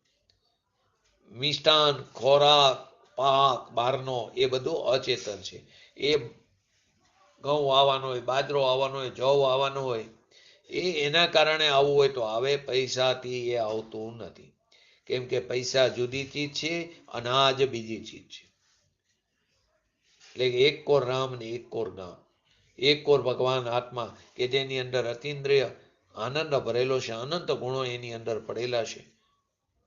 મિષ્ટાન, ખોરાક, પાક બહારનો એ બધું અચેતન છે. એ ઘઉં આવવાનો હોય, બાજરો આવવાનો હોય, જવ આવવાનો હોય, એના કારણે આવવું હોય તો આવે, પૈસાથી એ આવતું નથી. કેમ કે પૈસા જુદી ચીજ છે, અનાજ બીજી ચીજ છે. એટલે એક કોર રામ ને એક કોર ગામ, એક કોર ભગવાન આત્મા કે જેની અંદર અતિન્દ્રિય આનંદ ભરેલો છે, અનંત ગુણો એની અંદર પડેલા છે,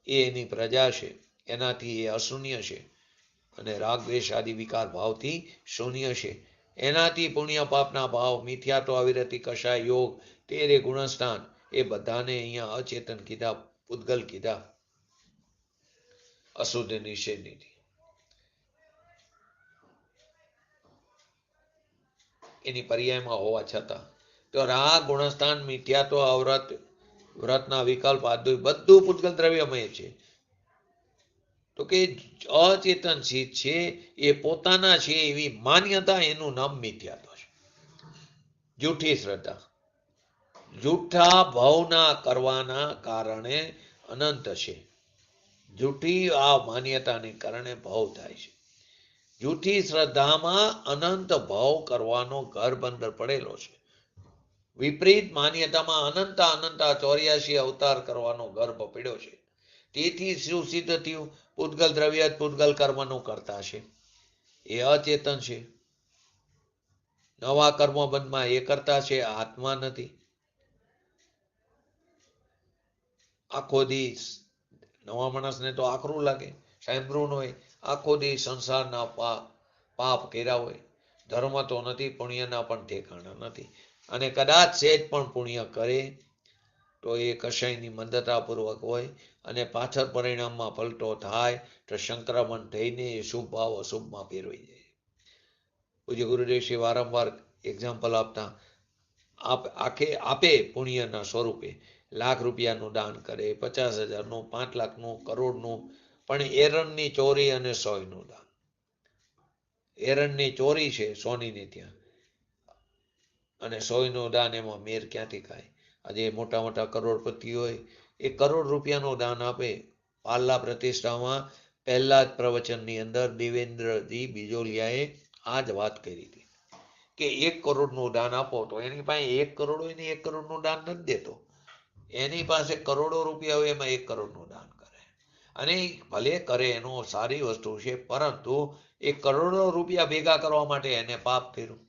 એ એની પ્રજા છે, એનાથી એ અશૂન્ય છે અને રાગ દ્વેષ આદિ વિકાર ભાવથી શૂન્ય છે. એનાથી પુણ્ય પાપના ભાવ, મિથ્યાત્વ, અવિરતિ, કષાય, યોગ, તેરે ગુણસ્થાન, એ બધાને અહીંયા અચેતન કીધા, પૂતગલ કીધા, અશુદ્ધ નિષેધથી. એની પર્યાયમાં હોવા છતાં તો રાગ, ગુણસ્થાન, મિથ્યાત્વ, અવરત, વ્રતના વિકલ્પ આદિ બધું પૂતગલ દ્રવ્યમય છે. તો કે અચેતન ચિત્ત છે એ પોતાના છે એવી માન્યતા, એનું નામ મિથ્યાત્વ છે, જૂઠી શ્રદ્ધા. જૂઠા ભાવના કરવાના કારણે અનંત છે. જૂઠી આ માન્યતાને કારણે ભાવ થાય છે. જૂઠી શ્રદ્ધામાં અનંત ભાવ કરવાનો ગર્ભ અંદર પડેલો છે. વિપરીત માન્યતામાં અનંતા 84 અવતાર કરવાનો ગર્ભ પડ્યો છે. તેથી શું સિદ્ધ થયું? પૂતગલ દ્રવ્ય પૂતગલ કર્મનું કરતા છે, એ અચેતન છે. નવા કર્મ બંધમાં એ કરતા છે, આત્મા નથી. આખો દિવસ નવા માણસને તો આખરું લાગે, સાંભળવું હોય, આખો દિવસ સંસારના પાપ કર્યા હોય, ધર્મ તો નથી, પુણ્યના પણ ઠેકાણા નથી. અને કદાચ સેજ પણ પુણ્ય કરે તો એ કશાયની મંદતાપૂર્વક હોય અને પાછળ પરિણામમાં પલટો થાય તો સંક્રમણ થઈને એ શુભ ભાવ અશુભમાં ફેરવાઈ જાય. પૂજ્ય ગુરુદેવશ્રી વારંવાર એક્ઝામ્પલ આપતા આપે પુણ્યના સ્વરૂપે લાખ રૂપિયાનું દાન કરે, 50,000નું, 5 લાખનું, કરોડનું, પણ એરણની ચોરી અને સોયનું દાન. એરણની ચોરી છે સોનીની ત્યાં, અને સોયનું દાન, એમાં મેર ક્યાંથી ખાય? આજે મોટા મોટા કરોડપતિ હોય, એ કરોડ રૂપિયાનું દાન આપે. પાલ્લા પ્રતિષ્ઠામાં પહેલા જ પ્રવચનની અંદર દેવેન્દ્રજી બીજોલિયાએ આ જ વાત કરી હતી કે 1 કરોડનું દાન આપો, તો એની પાસે 1 કરોડ હોય ને 1 કરોડનું દાન નથી દેતો. એની પાસે કરોડો રૂપિયા હોય, એમાં 1 કરોડનું દાન કરે. અને ભલે કરે, એનો સારી વસ્તુ છે, પરંતુ એ કરોડો રૂપિયા ભેગા કરવા માટે એને પાપ કર્યું.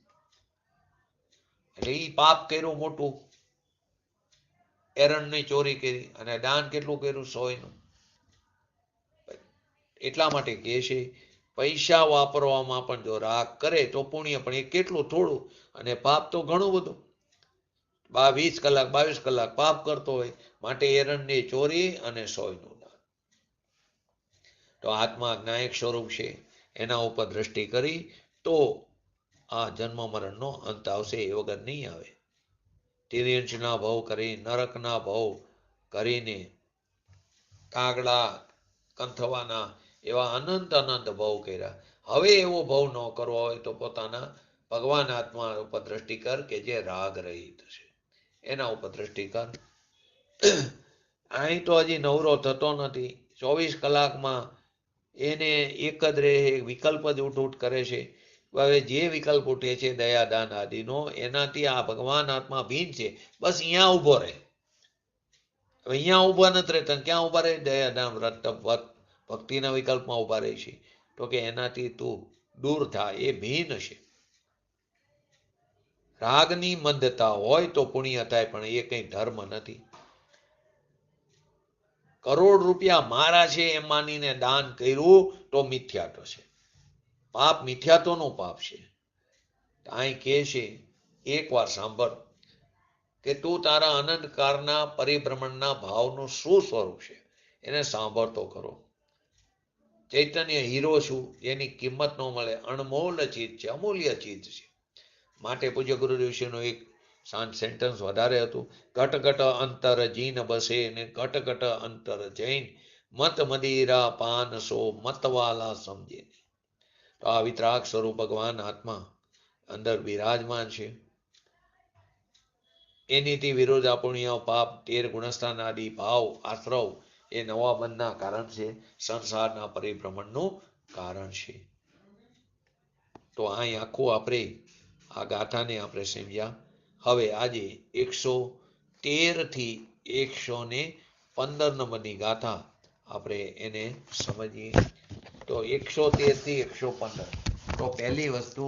એટલે એ પાપ કર્યું મોટું, એરણની ચોરી કરી, અને દાન કેટલું કર્યું? 100નું. એટલા માટે કહે છે પૈસા વાપરવામાં પણ જો રાગ કરે તો પુણ્ય, પણ એ કેટલું? થોડું. અને પાપ તો ઘણું બધું. 20 કલાક 22 કલાક પાપ કરતો હોય, માટે એરણની ચોરી અને 100નું દાન. તો આત્મા જ્ઞાયક સ્વરૂપ છે, એના ઉપર દ્રષ્ટિ કરી તો આ જન્મ મરણનો અંત આવશે, એ વગર નહીં આવે. તિર્યંશના ભાવ કરી, નરકના ભાવ કરીને, કાગડા કંથવાના, એવા અનંત ભાવ કર્યા. હવે એવો ભાવ ન કરવો હોય તો પોતાના ભગવાન આત્મા ઉપર દ્રષ્ટિ કર કે જે રાગ રહિત છે, એના ઉપર દ્રષ્ટિ કર. અહીં તો હજી નવરો થતો નથી. 24 કલાકમાં એને એક જ રહે, વિકલ્પ જ ઉઠ કરે છે. હવે જે વિકલ્પ ઉઠે છે દયાદાન આદિનો, એનાથી આ ભગવાન આત્મા ભીન છે. બસ અહીંયા ઉભો રહે. અહીંયા ઉભા નથી રહેતા, ક્યાં ઉભા રહે? દયાદાન, વ્રત, ભક્તિના વિકલ્પમાં ઉભા રહે છે. તો કે એનાથી તું દૂર થાય, એ ભીન છે. રાગની મંદતા હોય તો પુણ્ય થાય, પણ એ કઈ ધર્મ નથી. કરોડ રૂપિયા મારા છે એમ માનીને દાન કર્યું તો મિથ્યાત્વ છે. પાપ મિથ્યાત્વનું પાપ છે. અહીં કહે છે, એક વાર સાંભળ કે તું તારા અનંતકાળના પરિભ્રમણના ભાવનું શું સ્વરૂપ છે, એને સાંભળતો કરો. ચૈતન્ય હીરો છું, એની કિંમત ન મળે, અણમોલ ચીજ છે, અમૂલ્ય ચીજ છે. માટે પૂજ્ય ગુરુદેવશ્રીનું એક સેન્ટેન્સ વધારે હતું, ઘટ ઘટ અંતર જીન બસે ને ઘટ ઘટ અંતર જૈન, મત મદિરા પાન સો મતવાલા સમજે. તો આ વિતરાગ સ્વરૂપ ભગવાન આત્મા અંદર બિરાજમાન છે. એનીથી વિરોધ પુણ્ય, પાપ, 13 ગુણસ્થાન આદિ ભાવ, આશ્રવ, એ નવા બંધના કારણ છે, સંસારના પરિભ્રમણનું કારણ છે. તો અહીં આખું આપણે આ ગાથાને આપણે સમજ્યા. હવે આજે 113 થી 115 નંબરની ગાથા આપણે એને સમજીએ. તો 113 થી 115. તો પહેલી વસ્તુ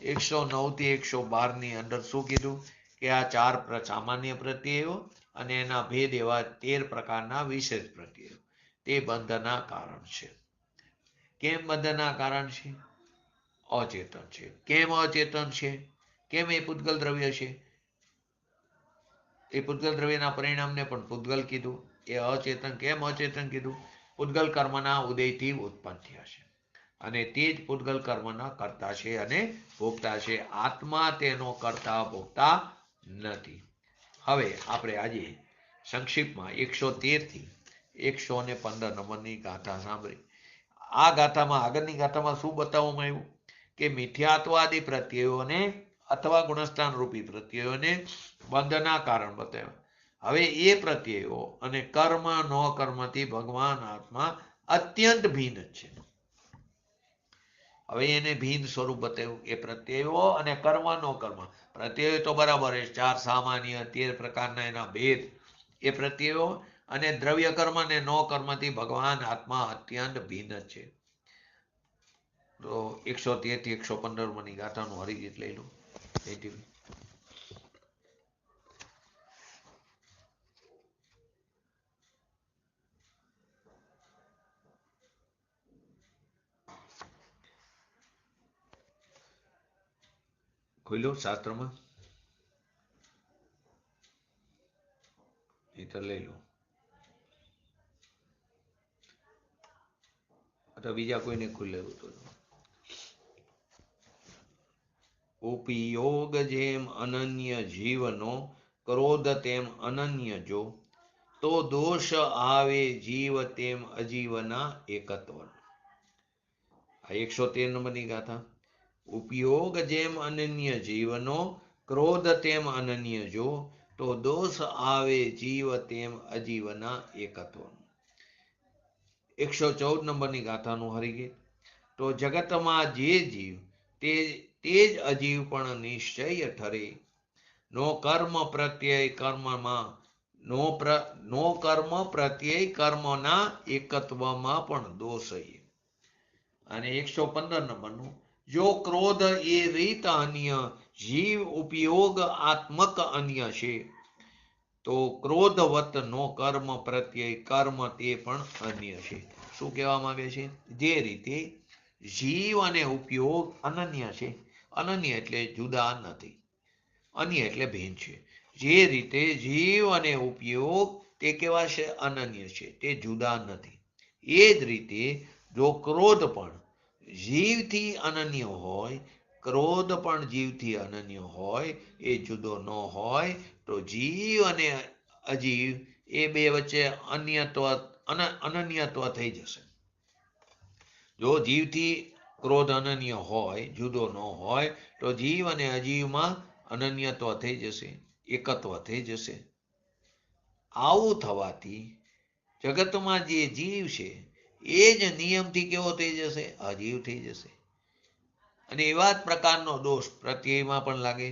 109 થી 112 ની અંદર શું કીધું કે આ 4 સામાન્ય પ્રત્યયો અને એના ભેદ એવા 13 પ્રકારના વિશેષ પ્રત્યયો તે બંધના કારણ છે. કેમ બંધના કારણ છે? અચેતન છે. કેમ અચેતન છે? કેમ એ પૂતગલ દ્રવ્ય છે? એ પૂતગલ દ્રવ્યના પરિણામને પણ પૂતગલ કીધું. એ અચેતન કેમ અચેતન કીધું? પૂતગલ કર્મના ઉદયથી ઉત્પન્ન થયા છે અને તે જ પૂતગલ કર્મના કર્તા છે અને ભોગતા છે. આત્મા તેનો કર્તા ભોગતા નથી. હવે આપણે આજે સંક્ષિપ્તમાં 113 થી 115 નંબરની ગાથા સાંભળી. આ ગાથામાં આગળની ગાથામાં શું બતાવવામાં આવ્યું કે મિથ્યાત્વાદી પ્રત્યયોને અથવા ગુણસ્થાન રૂપી પ્રત્યયોને બંધના કારણ બતાવ્યા. હવે એ પ્રત્યયો અને કર્મ ન કર્મથી ભગવાન આત્મા અત્યંત ભિન્ન છે. હવે એને ભિન્ન સ્વરૂપ બતાવ્યું. એ પ્રત્યયો અને કર્મ નો કર્મ. પ્રત્યયો તો બરાબર છે 4 સામાન્ય 13 પ્રકારના એના ભેદ. એ પ્રત્યયો અને દ્રવ્ય કર્મ અને નો કર્મથી ભગવાન આત્મા અત્યંત ભિન્ન છે. તો 113 થી 115 ની ગાથાનું હરિજીત લઈ લો. ખોલ્યો શાસ્ત્રમાં એ તો લઈ લો. અથવા બીજા કોઈને ખુલ્લેલું તો ઉપયોગ જેમ અનન્ય જીવનો ક્રોધ તેમ અનન્ય જો તો દોષ આવે જીવ તેમ અજીવના એકત્વ. આ 113 નંબરની ગાથા. ઉપયોગ જેમ અનન્ય જીવનો ક્રોધ તેમ અનન્ય જો તો દોષ આવે જીવ તેમ અજીવના એકત્વ. 114 નંબરની ગાથાનું હરિગીત. તો જગતમાં જે જીવ તે જ અજીવ પણ નિશ્ચય ઠરે. નો કર્મ પ્રત્યય કર્મમાં નો કર્મ પ્રત્યય કર્મના એકત્વમાં પણ દોષ. અને 115 નંબરનું જો ક્રોધ એ રીત અન્ય જીવ ઉપયોગ આત્મક અન્ય છે તો ક્રોધવત નો કર્મ પ્રત્યય કર્મ તે પણ અન્ય છે. શું કહેવા માંગે છે? જે રીતે જીવ અને ઉપયોગ અનન્ય છે. અનન્ય એટલે જુદા નથી. અન્ય એટલે ભિન્ન છે. જે રીતે જીવ અને ઉપયોગ તે કેવા છે? અનન્ય છે. તે જુદા નથી. એ જ રીતે જો ક્રોધ પણ જીવથી અનન્ય હોય, ક્રોધ પણ જીવથી અનન્ય હોય, એ જુદો ન હોય તો જીવ અને અજીવ એ બે વચ્ચે અનન્યત્વ થઈ જશે. જો જીવથી ક્રોધ અનન્ય હોય, જુદો ન હોય તો જીવ અને અજીવમાં અનન્યત્વ થઈ જશે, એકત્વ થઈ જશે. આવું થવાથી જગતમાં જે જીવ છે એ જ નિયમથી કેવો થઈ જશે? અજીવ થઈ જશે. અને એવા જ પ્રકારનો દોષ પ્રત્યયમાં પણ લાગે,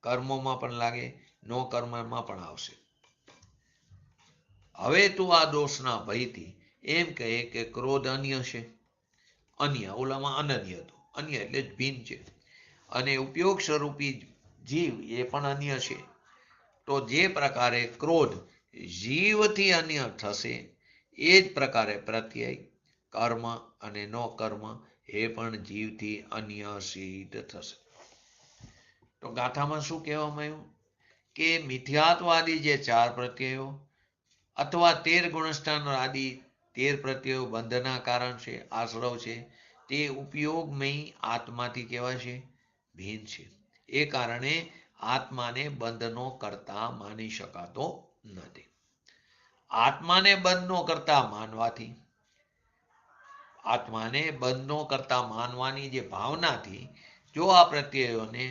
કર્મોમાં પણ લાગે, નો કર્મમાં પણ આવશે. હવે તું આ દોષના ભયથી એમ કહે કે ક્રોધ અન્ય છે. અન્ય ઓલામાં અનન્ય હતું. અન્ય એટલે જ ભિન્ન છે. અને ઉપયોગ સ્વરૂપી જીવ એ પણ અન્ય છે. તો જે પ્રકારે ક્રોધ જીવથી અન્ય થશે એ જ પ્રકારે પ્રત્યય કર્મ અને નો કર્મ એ પણ જીવથી અન્ય સિદ્ધ થશે. તો ગાથામાં શું કહેવામાં આવ્યું કે મિથ્યાત્વાદી જે 4 પ્રત્યયો અથવા 13 ગુણસ્થાન આદિ 13 પ્રત્યયો બંધના કારણ છે, આશ્રવ છે, તે ઉપયોગમય આત્માથી કેવા છે? ભિન્ન છે. એ કારણે આત્માને બંધનો કરતા માની શકાતો નથી. આત્માને બંધનો કરતા માનવાથી, આત્માને બંધનો કરતા માનવાની જે ભાવનાથી જો આ પ્રત્યયોને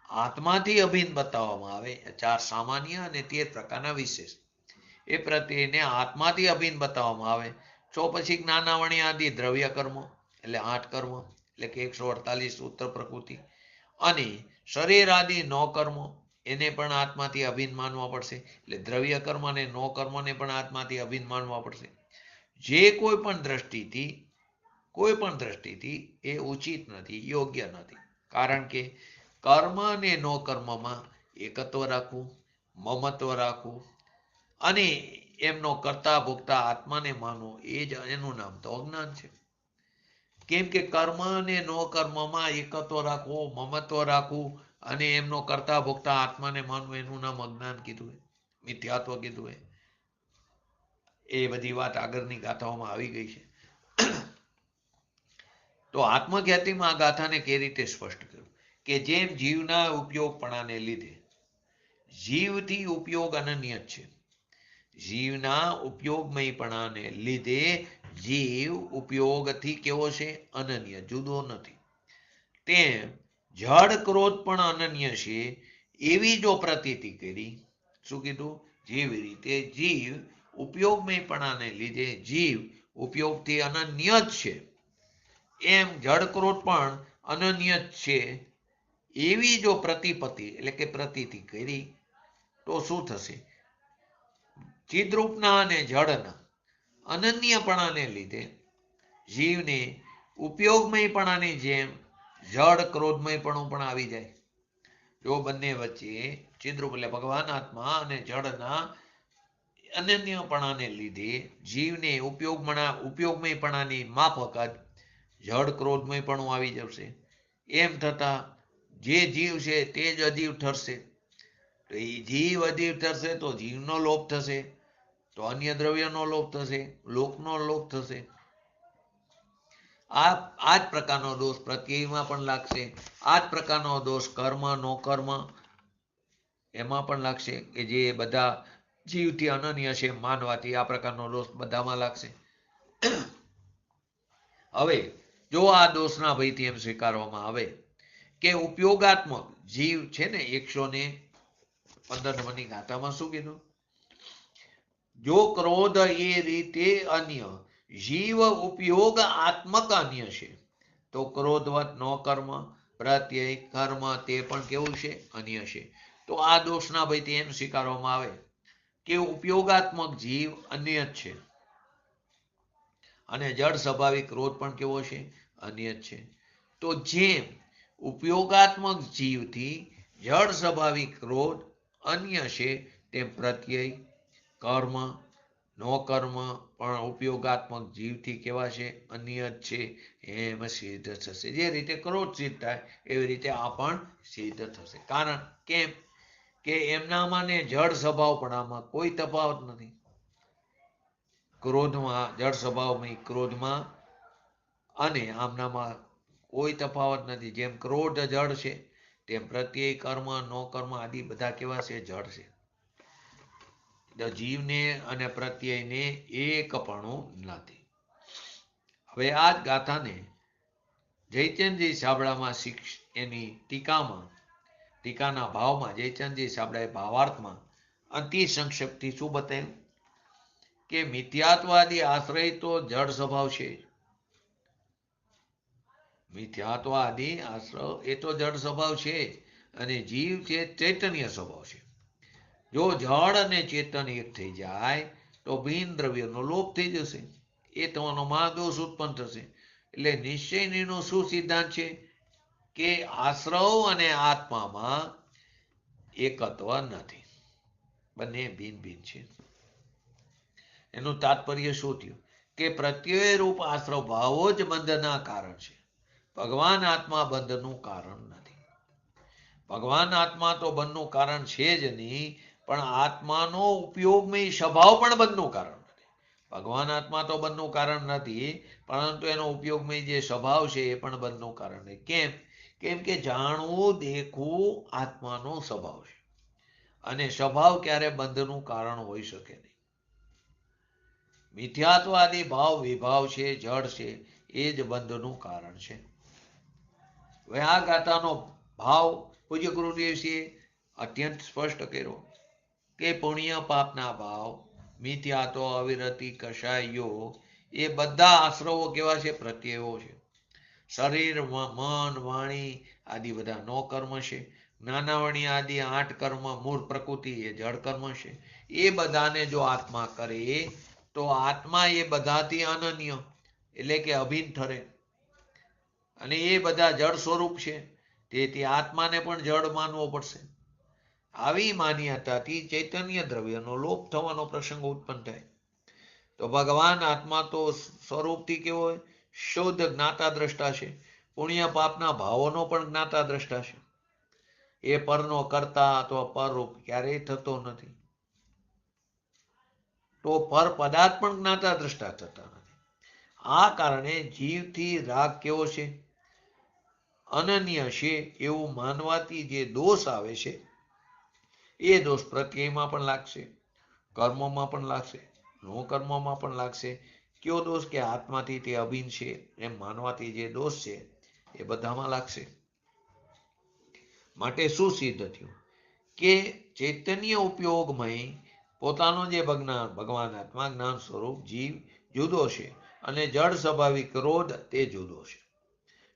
આત્માથી અભિન્ન બતાવવામાં આવે, 4 સામાન્ય અને 13 પ્રકારના વિશેષ, એ પ્રત્યેને આત્માથી અભિન્ન બતાવવામાં આવે તો પછી જ્ઞાનાવણી આદિ દ્રવ્ય કર્મો એટલે 8 કર્મ એટલે કે 148 ઉત્તર પ્રકૃતિ, અને શરીર આદિ નો કર્મો એને પણ આત્માથી અભિન્ન માનવા પડશે. એટલે દ્રવ્ય કર્મ અને નો કર્મને પણ આત્માથી અભિન્ન માનવા પડશે. જે કોઈ પણ દ્રષ્ટિથી એ ઉચિત નથી, યોગ્ય નથી. કારણ કે કર્મ અને નો કર્મમાં એકત્વ રાખવું, મમત્વ રાખવું અને એમનો કરતા ભોગતા આત્માને માનવો, એ જ એનું નામ તો અજ્ઞાન છે. કેમ કે કર્મ અને નો કર્મમાં એકત્વ રાખવો, મમત્વ રાખવું અને એમનો કરતા ભોગતા આત્માને માનવું, એનું નામ અજ્ઞાન કીધું, મિથ્યાત્વ કીધું. એ બધી વાત આગળની ગાથાઓમાં આવી ગઈ છે. તો આત્મખ્યાતિમાં આ ગાથાને કઈ રીતે સ્પષ્ટ કર્યું કે જેમ જીવના ઉપયોગપણાને લીધે જીવથી ઉપયોગ અનન્ય છે, જીવના ઉપયોગમયપણાને લીધે જીવ ઉપયોગથી કેવો છે? અનન્ય, જુદો નથી. તેમ જડ ક્રોધ પણ અનન્ય છે એવી જો પ્રતીતિ કરી. શું કીધું? જેવી રીતે જીવ ઉપયોગમયપણાને લીધે જીવ ઉપયોગથી અનન્ય જ છે, એમ જડ ક્રોધ પણ અનન્ય જ છે એવી જો પ્રતિપત્તિ એટલે કે પ્રતીતિ કરી તો શું થશે? ચિદ્રૂપના અને જડના અનન્યપણાને લીધે જીવને ઉપયોગમયપણાની જેમ જડ ક્રોધમયપણું પણ આવી જાય. જો બંને વચ્ચે ચિદ્રૂપ એટલે ભગવાન આત્મા અને જડના અનન્યપણાને લીધે જીવને ઉપયોગમયપણાની માફક જડ ક્રોધમયપણું આવી જશે. એમ થતા જે જીવ છે તે જ અજીવ ઠરશે. તો એ જીવ અજીવ ઠરશે તો જીવનો લોપ થશે, તો અન્ય દ્રવ્યનો લોપ થશે, લોકનો લોપ થશે. આ જ પ્રકારનો દોષ પ્રત્યયમાં પણ લાગશે. આ જ પ્રકારનો દોષ કર્મ નો કર્મ એમાં પણ લાગશે કે જે બધા જીવથી અનન્ય છે માનવાથી આ પ્રકારનો દોષ બધામાં લાગશે. હવે જો આ દોષના ભયથી એમ સ્વીકારવામાં આવે કે ઉપયોગાત્મક જીવ છે ને 115 નંબરની ગાથામાં શું કીધું? જો ક્રોધ એ રીતે અન્ય જીવ ઉપયોગ આત્મક અન્ય છે, તો ક્રોધવત નો કર્મ પ્રત્યય કર્મ તે પણ કેવું છે? અન્ય છે. તો આ દોષના ભયથી એમ સ્વીકારવામાં આવે કે ઉપયોગાત્મક જીવ અન્ય જ છે અને જડ સ્વાભાવિક ક્રોધ પણ કેવો છે? અન્ય જ છે. તો જેમ ઉપયોગાત્મક જીવથી જડ સ્વાભાવિક ક્રોધ અન્ય છે, તેમ પ્રત્યય કર્મ નો કર્મ પણ ઉપયોગાત્મક જીવથી કેવા છે? અન્ય જ છે. એમ સિદ્ધ થશે. જે રીતે ક્રોધ સિદ્ધ થાય એવી રીતે આ પણ સિદ્ધ થશે. કારણ કેમ કે એમનામાં ને જડ સ્વભાવપણામાં કોઈ તફાવત નથી. ક્રોધમાં જડ સ્વભાવમાં ક્રોધમાં અને આમનામાં કોઈ તફાવત નથી. જેમ ક્રોધ જડ છે તેમ પ્રત્યય કર્મ નો કર્મ આદિ બધા કેવા છે? જડ છે. જીવને અને પ્રત્યયને એકપણું નથી. હવે આ જ ગાથાને જયચંદજી સાબળામાં એની ટીકાના ભાવમાં જયચંદજી સાબળાએ ભાવાર્થમાં અતિ સંક્ષેપથી શું બતાવ્યું કે મિથ્યાત્વાદી આશ્રય તો જડ સ્વભાવ છે. મિથ્યાત્વાદી આશ્રય એ તો જડ સ્વભાવ છે અને જીવ છે ચૈતન્ય સ્વભાવ છે. જો જળ અને ચેતન એક થઈ જાય તો બિન દ્રવ્યનો લોપ થઈ જશે. એ તમારો મહાદોષ ઉત્પન્ન થશે. એટલે નિશ્ચયનો શું સિદ્ધાંત છે કે આશ્રવ અને આત્મામાં એકત્વ નથી, બંને ભિન્ન ભિન્ન છે. એનું તાત્પર્ય શું થયું કે પ્રત્યય રૂપ આશ્રવ ભાવો જ બંધના કારણ છે. ભગવાન આત્મા બંધનું કારણ નથી. ભગવાન આત્મા તો બંધનું કારણ છે જ નહીં, પણ આત્માનો ઉપયોગમય સ્વભાવ પણ બંધનું કારણ નથી. ભગવાન આત્મા તો બંધનું કારણ નથી, પરંતુ એનો ઉપયોગમય જે સ્વભાવ છે એ પણ બંધનું કારણ નહીં. કેમ કે જાણવું દેખવું આત્માનો સ્વભાવ છે અને સ્વભાવ ક્યારે બંધનું કારણ હોઈ શકે નહીં. મિથ્યાત્વાદી ભાવ વિભાવ છે, જડ છે, એ જ બંધનું કારણ છે. હવે આ ગાથાનો ભાવ પૂજ્ય ગુરુદેવજીએ અત્યંત સ્પષ્ટ કર્યો કે પુણ્ય પાપના ભાવ મિથ્યાત્વ અવિરતિ કષાયો એ બધા આશ્રવો કેવા છે? પ્રત્યયો છે. શરીર, મન, વાણી આદિ બધા નો કર્મ છે. જ્ઞાનાવણી આદિ 8 કર્મ મૂળ પ્રકૃતિ એ જળ કર્મ છે. એ બધાને જો આત્મા કરે તો આત્મા એ બધાથી અનન્ય એટલે કે અભિન્ન ઠરે અને એ બધા જળ સ્વરૂપ છે. તેથી આત્માને પણ જળ માનવો પડશે. આવી માન્યતાથી ચૈતન્ય દ્રવ્યનો લોપ થવાનો પ્રસંગ ઉત્પન્ન થાય. તો ભગવાન આત્મા તો સ્વરૂપથી કેવો હોય? શુદ્ધ જ્ઞાતા દ્રષ્ટા છે. પુણ્ય પાપના ભાવોનો પણ જ્ઞાતા દ્રષ્ટા છે. એ પરનો કરતા અથવા પરરૂપ ક્યારેય થતો નથી. તો પર પદાર્થ પણ જ્ઞાતા દ્રષ્ટા થતા નથી. આ કારણે જીવથી રાગ કેવો છે? અનન્ય છે એવું માનવાથી જે દોષ આવે છે એ દોષ પ્રત્યયમાં પણ લાગશે, કર્મોમાં પણ લાગશે, નો કર્મોમાં પણ લાગશે. કયો દોષ? કે આત્માથી તે અભિન્ન છે એમ માનવાથી જે દોષ છે એ બધામાં લાગશે. માટે શું સિદ્ધ થયું? કે ચૈતન્ય ઉપયોગમય પોતાનો જે ભગવાન આત્મા જ્ઞાન સ્વરૂપ જીવ જુદો છે અને જળ સ્વાભાવિક ક્રોધ તે જુદો છે.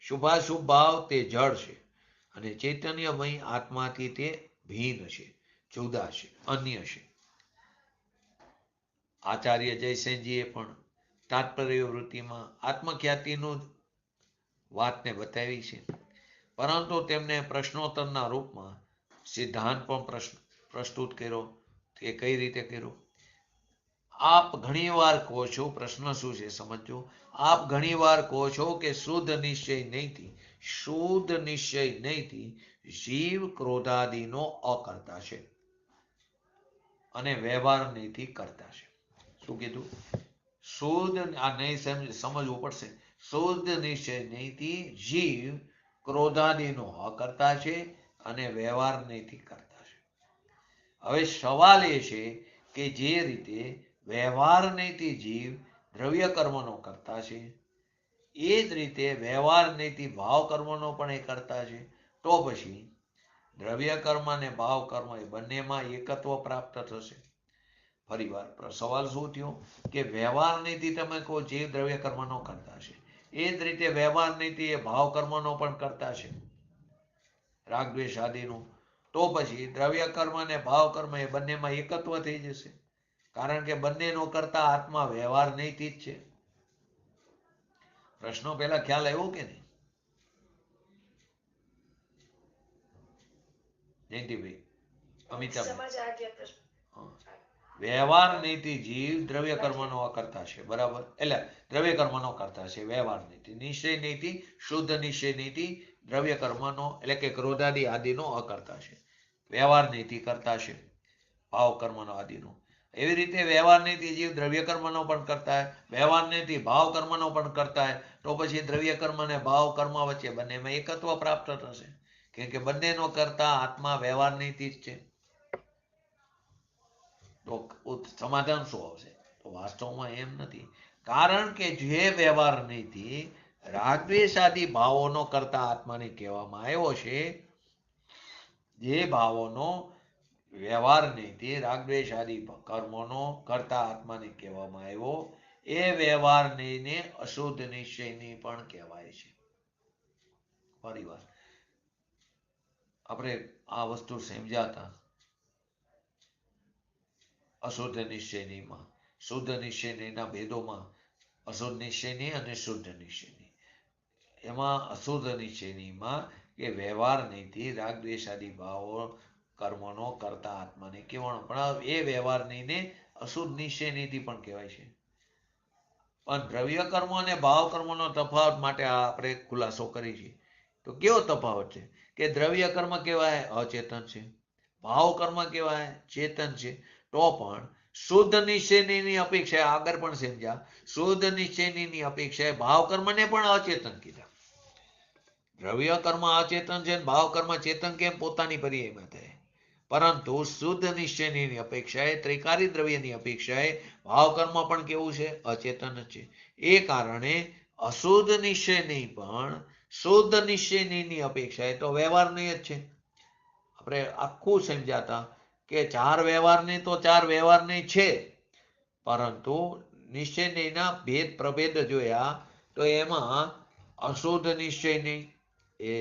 શુભાશુભ ભાવ તે જળ છે અને ચૈતન્યમય આત્માથી તે ભિન્ન છે, જુદા છે, અન્ય છે. આચાર્ય જયસેનજીએ પણ તાત્પર્ય વૃત્તિમાં આત્મખ્યાતિનું વાતને બતાવી છે, પરંતુ તેમને પ્રશ્નોત્તરના રૂપમાં સિદ્ધાંત પણ પ્રસ્તુત કર્યો. તે કઈ રીતે કર્યો? આપ ઘણીવાર કહો છો, પ્રશ્ન શું છે સમજો. આપ ઘણીવાર કહો છો કે શુદ્ધ નિશ્ચય નહીંથી જીવ ક્રોધાદિનો અકર્તા છે અને વ્યવહાર નહીંથી કરતા છે. શું કીધું? શુદ્ધ, આ નહીં સમજવું પડશે. શુદ્ધ નિશ્ચય નહીંથી જીવ ક્રોધાદિનો અકર્તા છે અને વ્યવહાર નહીંથી કરતા છે. હવે સવાલ એ છે કે જે રીતે વ્યવહાર નહીંથી જીવ દ્રવ્ય કર્મનો કરતા છે એ જ રીતે વ્યવહાર નહીંથી ભાવ કર્મનો પણ એ કરતા છે. તો પછી દ્રવ્ય કર્મ અને ભાવ કર્મ એ બંનેમાં એકત્વ પ્રાપ્ત થશે. ફરીવાર સવાલ શું થયો? કે વ્યવહાર નહીંથી તમે કહો જીવ દ્રવ્ય કર્મનો કરતા છે, એ જ રીતે વ્યવહાર નહીંથી એ ભાવ કર્મનો પણ કરતા છે, રાગ દ્વેષ આદિનું. તો પછી દ્રવ્ય કર્મ અને ભાવ કર્મ એ બંનેમાં એકત્વ થઈ જશે, કારણ કે બંનેનો કરતા આત્મા વ્યવહાર નહીંથી જ છે. પ્રશ્નો પહેલા ખ્યાલ આવ્યો કે નહીં? જયંતિભાઈ, અમિતાભાઈ, વ્યવહાર નહીંથી જીવ દ્રવ્ય કર્મનો અકર્તા છે, બરાબર? એટલે દ્રવ્ય કર્મનો કરતા છે વ્યવહાર નહીંથી. નિશ્ચય નહીંથી, શુદ્ધ નિશ્ચય નહીંથી દ્રવ્ય કર્મનો એટલે કે ક્રોધાદિ આદિનો અકર્તા છે, વ્યવહાર નહીંથી કરતા છે ભાવ કર્મનો આદિનો. એવી રીતે વ્યવહાર નહીંથી જીવ દ્રવ્ય કર્મનો પણ કરતા હોય, વ્યવહાર નહીંથી ભાવ કર્મનો પણ કરતા હોય. તો પછી દ્રવ્ય કર્મ અને ભાવ કર્મ વચ્ચે બંનેમાં એકત્વ પ્રાપ્ત થશે, કેમ કે બંનેનો કરતા આત્મા વ્યવહાર નહીંથી જ છે. તો સમાધાન શું આવશે? તો વાસ્તવમાં એમ નથી, કારણ કે જે વ્યવહાર નહીંથી રાગદ્વેષાદિ ભાવોનો કરતા આત્માને કહેવામાં આવ્યો છે, જે ભાવોનો વ્યવહાર નહીંથી રાગદ્વેષાદિ કર્મોનો કરતા આત્માને કહેવામાં આવ્યો, એ વ્યવહાર નહીંને અશુદ્ધ નિશ્ચયની પણ કહેવાય છે. ફરીવાર આપણે આ વસ્તુ સમજાતા. અશુદ્ધ નિશ્ચયનીમાં, શુદ્ધ નિશ્ચયનીના ભેદોમાં અશુદ્ધ નિશ્ચયની અને શુદ્ધ નિશ્ચયની. એમાં અશુદ્ધ નિશ્ચયનીમાં કે વ્યવહાર નહીંથી રાગ દ્વેષાદિ ભાવો કર્મનો કરતા આત્માને કહેવાનો, પણ એ વ્યવહાર નહીંને અશુદ્ધ નિશ્ચયનીથી પણ કહેવાય છે. પણ દ્રવ્ય કર્મ અને ભાવ કર્મનો તફાવત માટે આપણે ખુલાસો કરી છે. તો કેવો તફાવત છે? કે દ્રવ્ય કર્મ કેવાય અચેતન છે, ભાવ કર્મ કેવાય ચેતન છે. તો પણ શુદ્ધ નિશ્ચયની અપેક્ષાએ આગળ પણ સમજ્યા, શુદ્ધ નિશ્ચયની અપેક્ષાએ ભાવ કર્મને પણ અચેતન કીધા. દ્રવ્ય કર્મ અચેતન છે, ભાવ કર્મ ચેતન કેમ? પોતાની પર્યાયમાં થાય. પરંતુ શુદ્ધ નિશ્ચયની અપેક્ષાએ, ત્રિકારી દ્રવ્યની અપેક્ષાએ ભાવ કર્મ પણ કેવું છે? અચેતન છે. એ કારણે અશુદ્ધ નિશ્ચયની પણ શુદ્ધ નિશ્ચયની અપેક્ષાએ તો વ્યવહાર નહીં જ છે. આપણે આખું સમજાતા કે ચાર વ્યવહાર નહીં તો ચાર વ્યવહાર નહીં છે, પરંતુ નિશ્ચયના ભેદ પ્રભેદ જોયા તો એમાં અશુદ્ધ નિશ્ચયની એ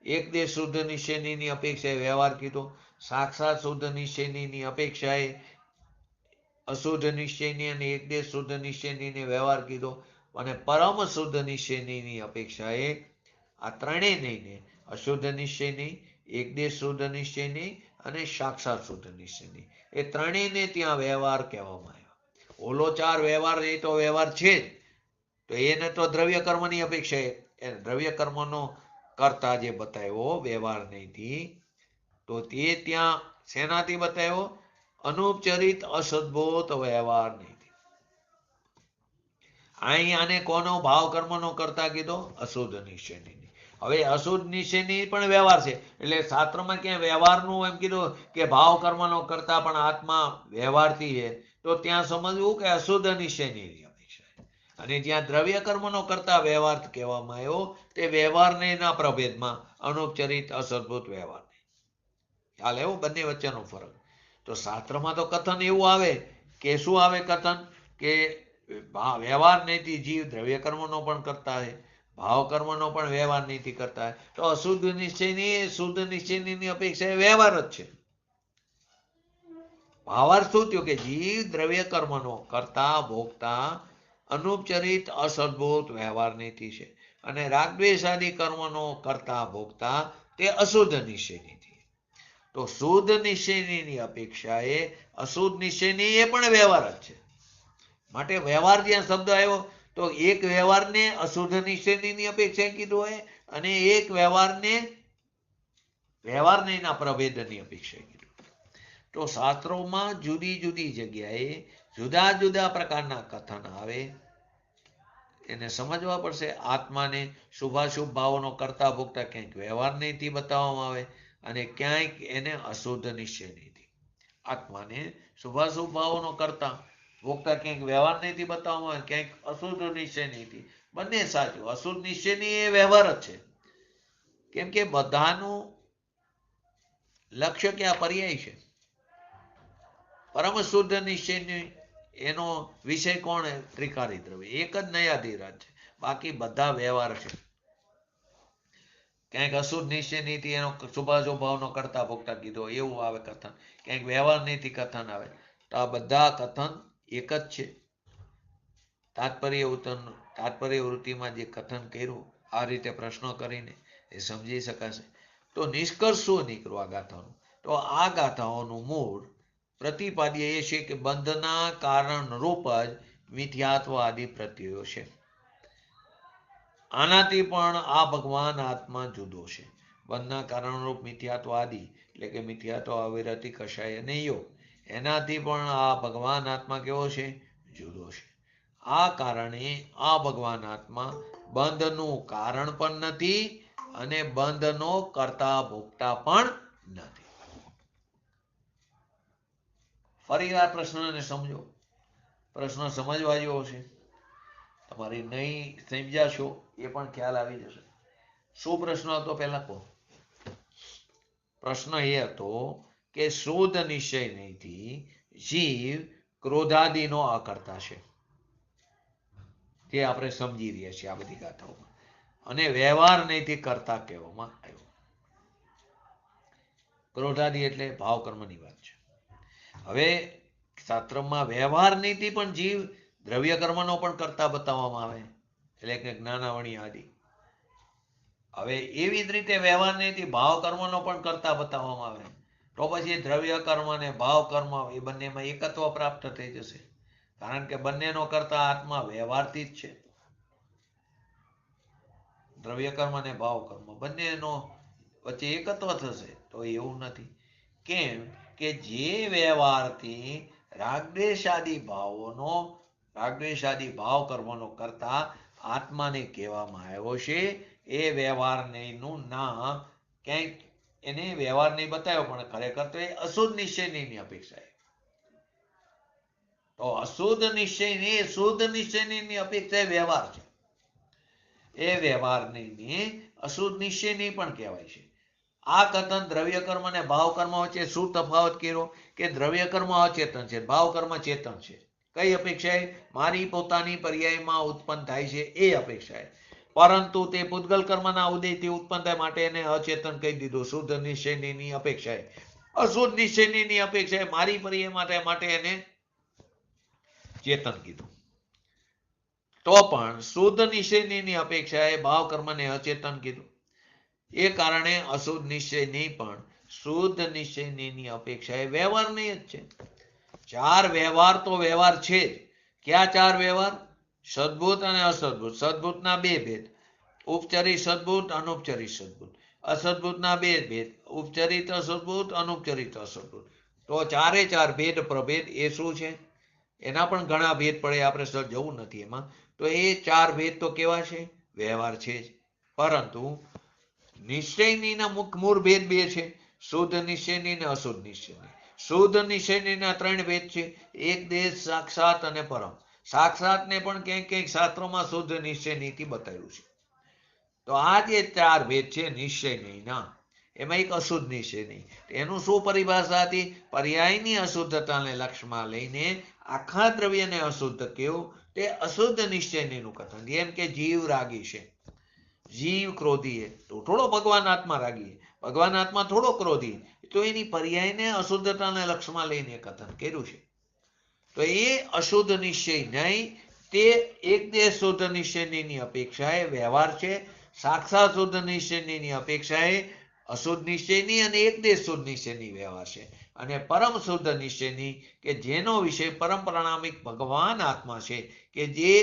એકદેશ શુદ્ધ નિશ્ચયની અપેક્ષાએ વ્યવહાર કીધો, સાક્ષાત શુદ્ધ નિશ્ચયની અપેક્ષાએ અશુદ્ધ નિશ્ચયની અને એકદેશ શુદ્ધ નિશ્ચયની વ્યવહાર કીધો, અને પરમ શુદ્ધ નિશ્ચયની અપેક્ષાએ આ ત્રણેય નહીને અશુદ્ધ નિશ્ચયની, એકદેશ શુદ્ધ નિશ્ચયની અને સાક્ષાત શુદ્ધ નિશ્ચયની એ ત્રણેયને ત્યાં વ્યવહાર કહેવામાં આવ્યો. ઓલો ચાર વ્યવહાર એ તો વ્યવહાર છે જ, તો એને તો દ્રવ્ય કર્મની અપેક્ષાએ એને દ્રવ્ય કર્મનો કરતા જે બતાવ્યો વ્યવહાર નહીંથી, તો તે ત્યાં શેનાથી બતાવ્યો? અનુપચરિત અસદબોધ વ્યવહાર નહીંથી. અહીં આને કોનો ભાવ કર્મનો કરતા કીધો? અશુદ્ધ નિશ્ચયની. હવે અશુદ્ધ નિશ્ચયની પણ વ્યવહાર છે, એટલે શાસ્ત્રમાં ક્યાં વ્યવહારનું એમ કીધું કે ભાવ કર્મનો કરતા પણ આત્મા વ્યવહારથી છે, તો ત્યાં સમજવું કે અશુદ્ધ નિશ્ચયની અપેક્ષા. અને જ્યાં દ્રવ્ય કર્મનો કરતા વ્યવહાર કહેવામાં આવ્યો તે વ્યવહારના પ્રભેદમાં અનુપચરિત અસદભૂત વ્યવહાર. ખ્યાલ એવો બંને વચ્ચેનો ફરક. તો શાસ્ત્રમાં તો કથન એવું આવે કે શું આવે કથન કે વ્યવહાર નહીંથી જીવ દ્રવ્ય કર્મનો પણ કરતા છે, ભાવ કર્મનો પણ વ્યવહાર નહીંથી કરતા હોય, તો અશુદ્ધ નિશ્ચયની શુદ્ધ નિશ્ચયની અપેક્ષા વ્યવહાર જ છે. ભાવાર્થ શું થયો કે જીવ દ્રવ્ય કર્મનો કરતા ભોગતા અનુપચરિત અસદભૂત વ્યવહાર નીતિ છે, અને રાગદ્વેષાદી કર્મનો કરતા ભોગતા તે અશુદ્ધ નિશ્ચયની. તો શુદ્ધ નિશ્ચયની અપેક્ષાએ અશુદ્ધ નિશ્ચયની એ પણ વ્યવહાર જ છે. માટે વ્યવહાર જ્યાં શબ્દ આવ્યો તો એક વ્યવહારને અશુદ્ધ નિશ્ચયની અપેક્ષા કીધું હોય, અને એક વ્યવહારને વ્યવહાર નહીંના પ્રભેદની અપેક્ષા કીધું. તો શાસ્ત્રોમાં જુદી જુદી જગ્યાએ જુદા જુદા પ્રકારના કથન આવે, એને સમજવા પડશે. આત્માને શુભાશુભ ભાવોનો કરતા ભોગતા ક્યાંક વ્યવહાર નહીંથી બતાવવામાં આવે, અને ક્યાંક એને અશુદ્ધ નિશ્ચય નહીંથી. આત્માને શુભાશુભ ભાવોનો કરતા ભોગતા ક્યાંક વ્યવહાર નહીંથી બતાવવામાં આવે, ક્યાંક અશુદ્ધ નિશ્ચય નહીંથી. બંને સાચું. અશુદ્ધ નિશ્ચયની એ વ્યવહાર જ છે, કેમ કે બધાનું લક્ષ્ય ક્યાં પર્યાય છે. પરમ શુદ્ધ નિશ્ચયની એનો વિષય કોણ? ત્રિકારી દ્રવ્ય, એક જ નયાધિરાજ છે, બાકી બધા વ્યવહાર છે. ક્યાંક અશુદ્ધ નિશ્ચય નીતિ એનો શુભાશુભ ભાવનો કરતા ભોગતા કીધો એવું આવે કથન, ક્યાંક વ્યવહાર નીતિ કથન આવે. તો આ બધા કથન એક જ છે. તાત્પર્ય વૃત્તિમાં જે કથન કર્યું આ રીતે પ્રશ્નો કરીને એ સમજી શકાશે. તો નિષ્કર્ષ શું નીકળ્યું આ ગાથાનું? તો આ ગાથાઓનું મૂળ પ્રતિપાદ્ય એ છે કે બંધના કારણ રૂપ જ મિથ્યાત્વ આદિ પ્રત્યયો છે. આનાથી પણ આ ભગવાન આત્મા જુદો છે. બંધના કારણરૂપ મિથ્યાત્વ આદિ એટલે કે મિથ્યાત્વ અવિરતિ કષાય અને યોગ, એનાથી પણ આ ભગવાન આત્મા કેવો છે? જુદો છે. આ કારણે આ ભગવાન આત્મા બંધનું કારણ પણ નથી અને બંધનો કરતા ભોગતા પણ નથી. ફરી આ પ્રશ્નને સમજો. પ્રશ્ન સમજવા જેવો છે. તમારી નહીં સમજાશો એ પણ ખ્યાલ આવી જશે. શું પ્રશ્ન હતો પહેલા કહો? પ્રશ્ન એ હતો કે શુદ્ધ નિશ્ચય નહીંથી જીવ ક્રોધાદિનો અકર્તા છે, જે આપણે સમજી રહ્યા છીએ આ બધી ગાથાઓમાં, અને વ્યવહાર નહીંથી કરતા કહેવામાં આવ્યો. ક્રોધાદિ એટલે ભાવ કર્મની વાત છે. હવે શાસ્ત્રમાં વ્યવહાર નહીંથી પણ જીવ દ્રવ્ય કર્મનો પણ કરતા બતાવવામાં આવે, એટલે કે જ્ઞાનાવણી આદિ. હવે એવી જ રીતે વ્યવહાર નહીંથી ભાવ કર્મનો પણ કરતા બતાવવામાં આવે, તો પછી દ્રવ્ય કર્મ અને ભાવ કર્મ એ બંનેમાં એકત્વ પ્રાપ્ત થઈ જશે, કારણ કે બંનેનો કરતા આત્મા વ્યવહારથી જ છે. દ્રવ્ય કર્મ અને ભાવ કર્મ બંનેનો વચ્ચે એકત્વ થશે, તો એવું નથી. કેમ કે જે વ્યવહારથી રાગદ્વેષાદી ભાવ કર્મનો કરતા આત્માને કહેવામાં આવ્યો છે, એ વ્યવહાર નું નામ ક્યાંક એને વ્યવહાર નહીં બતાવ્યો, પણ ખરેખર તો એ અશુદ્ધ નિશ્ચયની અપેક્ષા. તો અશુદ્ધ નિશ્ચયની શુદ્ધ નિશ્ચયની અપેક્ષા વ્યવહાર છે. એ વ્યવહાર નહીં અશુદ્ધ નિશ્ચયની પણ કહેવાય છે. આ કથન દ્રવ્ય કર્મ અને ભાવ કર્મ વચ્ચે શું તફાવત કર્યો કે દ્રવ્ય કર્મ અચેતન છે, ભાવ કર્મ ચેતન છે. કઈ અપેક્ષાએ? મારી પોતાની પર્યાયમાં ઉત્પન્ન થાય છે એ અપેક્ષાએ. પરંતુ તે પૂતગલ કર્મના ઉદયથી ઉત્પન્ન થાય માટે એને અચેતન કહી દીધું. શુદ્ધ નિશ્ચયની અપેક્ષાએ, અશુદ્ધ નિશ્ચયની અપેક્ષાએ મારી પરી માટે એને ચેતન કીધું. તો પણ શુદ્ધ નિશ્ચયની અપેક્ષાએ ભાવ કર્મને અચેતન કીધું. એ કારણે અશુદ્ધ નિશ્ચયની પણ શુદ્ધ નિશ્ચયની અપેક્ષાએ વ્યવહાર નહીં જ છે. ચાર વ્યવહાર તો વ્યવહાર છે જ. ક્યાં ચાર વ્યવહાર? સદભૂત અને અસદભૂત. સદભૂતના બે ભેદ, ઉપચરિત સદભૂત, અનુપચરિત સદભૂત. અસદભૂતના બે ભેદ, ઉપચરિત અસદભૂત, અનુપચરિત અસદભૂત. તો ચારે ચાર ભેદ પ્રભેદ એ શું છે? એના પણ ઘણા ભેદ પડે, આપણે સર જવું નથી એમાં. તો એ ચાર ભેદ તો કેવા છે? વ્યવહાર છે જ. પરંતુ નિશ્ચયની મૂળ ભેદ બે છે, શુદ્ધ નિશ્ચયની ને અશુદ્ધ નિશ્ચયની. શુદ્ધ નિશ્ચયની ત્રણ ભેદ છે, એક દેશ, સાક્ષાત અને પરમ. સાક્ષાત ને પણ ક્યાંક ક્યાંક શાસ્ત્રોમાં શુદ્ધ નિશ્ચયની બતાવ્યું છે. તો આ જે ચાર ભેદ છે નિશ્ચયના, એમાં એક અશુદ્ધ નિશ્ચયની. એનું શું પરિભાષા હતી? પર્યાયની અશુદ્ધતાને લક્ષમાં લઈને આખા દ્રવ્યને અશુદ્ધ કેવું, તે અશુદ્ધ નિશ્ચયનીનું કથન. જેમ કે જીવ રાગી છે, જીવ ક્રોધી, તો થોડો ભગવાન આત્મા રાગી, ભગવાન આત્મા થોડો ક્રોધી, તો એની પર્યાયને અશુદ્ધતાને લક્ષમાં લઈને કથન કર્યું છે. તો એ અશુદ્ધ નિશ્ચય નહીં, તે એક દેશ શુદ્ધ નિશ્ચયની અપેક્ષાએ વ્યવહાર છે. સાક્ષાત શુદ્ધ નિશ્ચયની અપેક્ષાએ અશુદ્ધ નિશ્ચયની અને એક દેશ શુદ્ધ નિશ્ચયની વ્યવહાર છે. અને પરમ શુદ્ધ નિશ્ચયની કે જેનો વિષય પરમ પ્રણામિક ભગવાન આત્મા છે, કે જે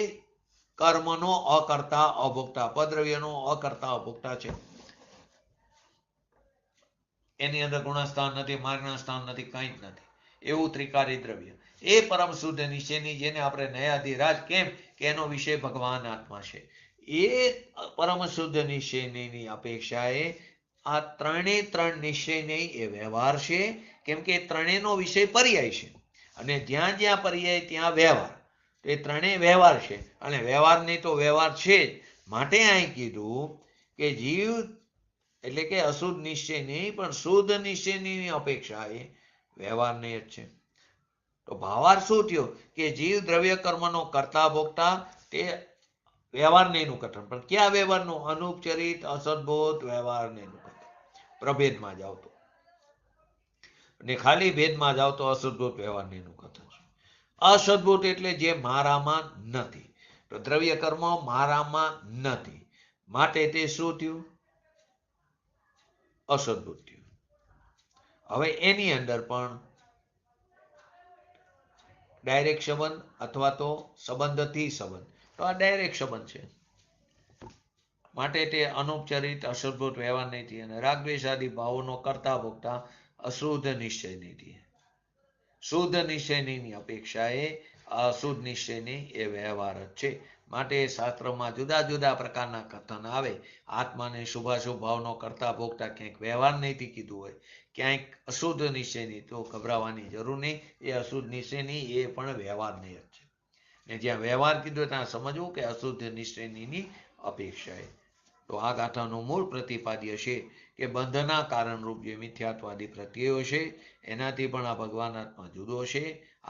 કર્મનો અકર્તા અભોક્તા, પદ્રવ્યનો અકર્તા અભોક્તા છે. એની અંદર ગુણસ્થાન નથી, માર્ગના સ્થાન નથી, કંઈ જ નથી. એવું ત્રિકારી દ્રવ્ય એ પરમ શુદ્ધ નિશ્ચયની, જેને આપણે નયાધિરાજ કેમ કે એનો વિષય ભગવાન આત્મા છે. એ પરમ શુદ્ધ નિશ્ચયની અપેક્ષાએ આ ત્રણ નિશ્ચયની એ વ્યવહાર છે. કેમ કે ત્રણેયનો વિષય પર્યાય છે, અને જ્યાં જ્યાં પર્યાય ત્યાં વ્યવહાર. એ ત્રણેય વ્યવહાર છે, અને વ્યવહાર નહીં તો વ્યવહાર છે જ. માટે અહીં કીધું કે જીવ એટલે કે અશુદ્ધ નિશ્ચય નહીં, પણ શુદ્ધ નિશ્ચયની અપેક્ષાએ વ્યવહાર નહીં જ છે. તો ભાવાર્થ શું થયો? કે જીવ દ્રવ્ય કર્મનો કરતા ભોગતા, તે વ્યવહાર નહીં કથન. પણ ક્યાં વ્યવહારનું? અનુપચરિત અસદભૂત વ્યવહાર નહીં કથન. પ્રભેદમાં જાવ તો, અને ખાલી ભેદમાં જાવ તો અસદભૂત વ્યવહાર નહીં કથન છે. અસદભૂત એટલે જે મારામાં નથી. તો દ્રવ્ય કર્મ મારામાં નથી, માટે તે શું થયું? અસદભૂત થયું. હવે એની અંદર પણ ડાયરેક્ટ સંબંધ અથવા તો સંબંધથી સંબંધ. તો આ ડાયરેક્ટ સંબંધ છે, માટે તે અનુપચરિત અસદભૂત વ્યવહાર નહીં. અને રાગદ્વેષાદી ભાવોનો કરતા ભોગતા અશુદ્ધ નિશ્ચય નહીં. શુદ્ધ નિશ્ચયની અપેક્ષાએ અશુદ્ધ નિશ્ચયની એ વ્યવહાર જ છે. માટે શાસ્ત્રમાં જુદા જુદા પ્રકારના કથન આવે. આત્માને શુભાશુભ ભાવનો કરતા ભોગતા ક્યાંક વ્યવહાર નહીં કીધું હોય, ક્યાંક અશુદ્ધ નિશ્ચયની, તો ગભરાવાની જરૂર નહીં. એ અશુદ્ધ નિશ્ચયની એ પણ વ્યવહાર નહીં જ છે. ને જ્યાં વ્યવહાર કીધું ત્યાં સમજવું કે અશુદ્ધ નિશ્ચયની અપેક્ષાએ. તો આ ગાથાનું મૂળ પ્રતિપાદ્ય છે કે બંધના કારણરૂપ જે મિથ્યાત્વાદી પ્રત્યયો છે, એનાથી પણ આ ભગવાન આત્મા જુદો છે.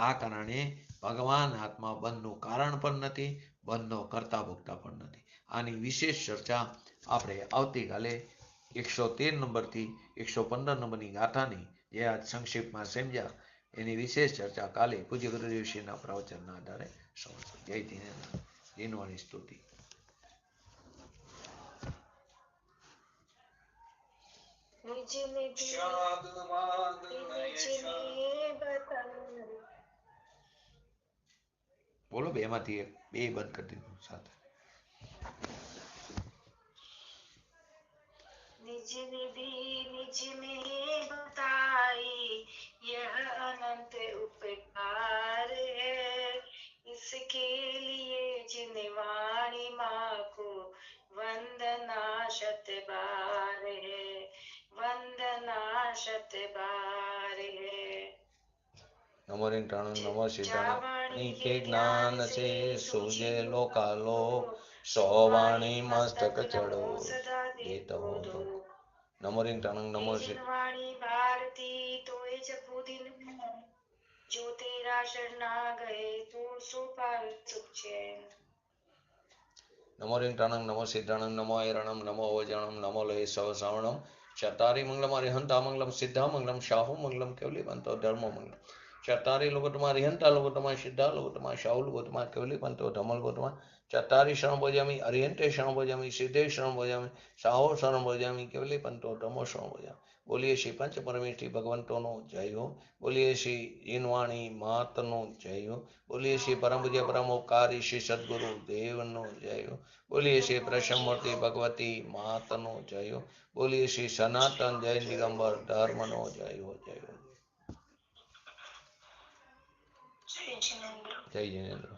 આ કારણે ભગવાન આત્મા બંધનું કારણ પણ નથી, બંધનો કરતા ભોગતા પણ નથી. આની વિશેષ ચર્ચા આપણે આવતીકાલે 113 નંબરથી 115 નંબરની ગાથાની, જે આ સંક્ષિપ્તમાં સમજ્યા, એની વિશેષ ચર્ચા કાલે પૂજ્ય ગુરુદેવશ્રીના પ્રવચનના આધારે સમજશું. જય દિનેન્દ્ર. દિનવાણી સ્તુતિ. બોલો, બે માંથી બે બંધ કરી દીધું સાથે. निज निधि निज में बताई यह अनंत उपकार है, इसके लिए जिन वाणी माँ को वंदना शत बार है, वंदना शत बार है. નમો રિંટાણું નમો સિદ્ધાણું નીકે જ્ઞાન છે સૂજે લોકાલોક સોવાણી મસ્તક ચડો દેતવો દો. નમો રિંટાણું નમો વાણી ભારતી તોય જપુ દિન જો તેરા શરણા ગયે તો સો પાર સુખ છે. નમો રિંગટાણંગ નમો સિદ્ધાણંગ નમો ઐરણમ નમો અવજાણમ નમો લય સવ શ્રવણમ ચતારી મંગલમ અરિહંતા મંગલમ સિદ્ધા મંગલમ શાહુ મંગલમ કેવલીપંતો ધર્મો મંગલમ ચતારી લોકોતમા અરિહંતા લોકોતમા સિદ્ધા લોકોતમા શાહુ લોકોતમા કેવલીપંતો ધર્મ લોકોતમા ચતારી શરણ ભોજામી અરિહંતે શરણ ભોજામી સિદ્ધે શરણ ભોજામી શાહો શરણ ભોજામી કેવલીપંતો ધર્મો શરણ ભોજામી બોલીએ શ્રી પંચ પરમેશ્વરી ભગવંતોનો જય હો બોલીએ શ્રી જીનવાણી માતનો જય હો બોલીએ શ્રી પરમ પૂજ્ય પરમોપકારી શ્રી સદગુરુ દેવનો જય હો બોલીએ શ્રી પ્રસમમૂર્તિ ભગવતી માતનો જય હો બોલીએ શ્રી સનાતન જય દિગંબર ધર્મનો જય હો જય હો જય જિનેન્દ્ર. જય જિનેન્દ્ર.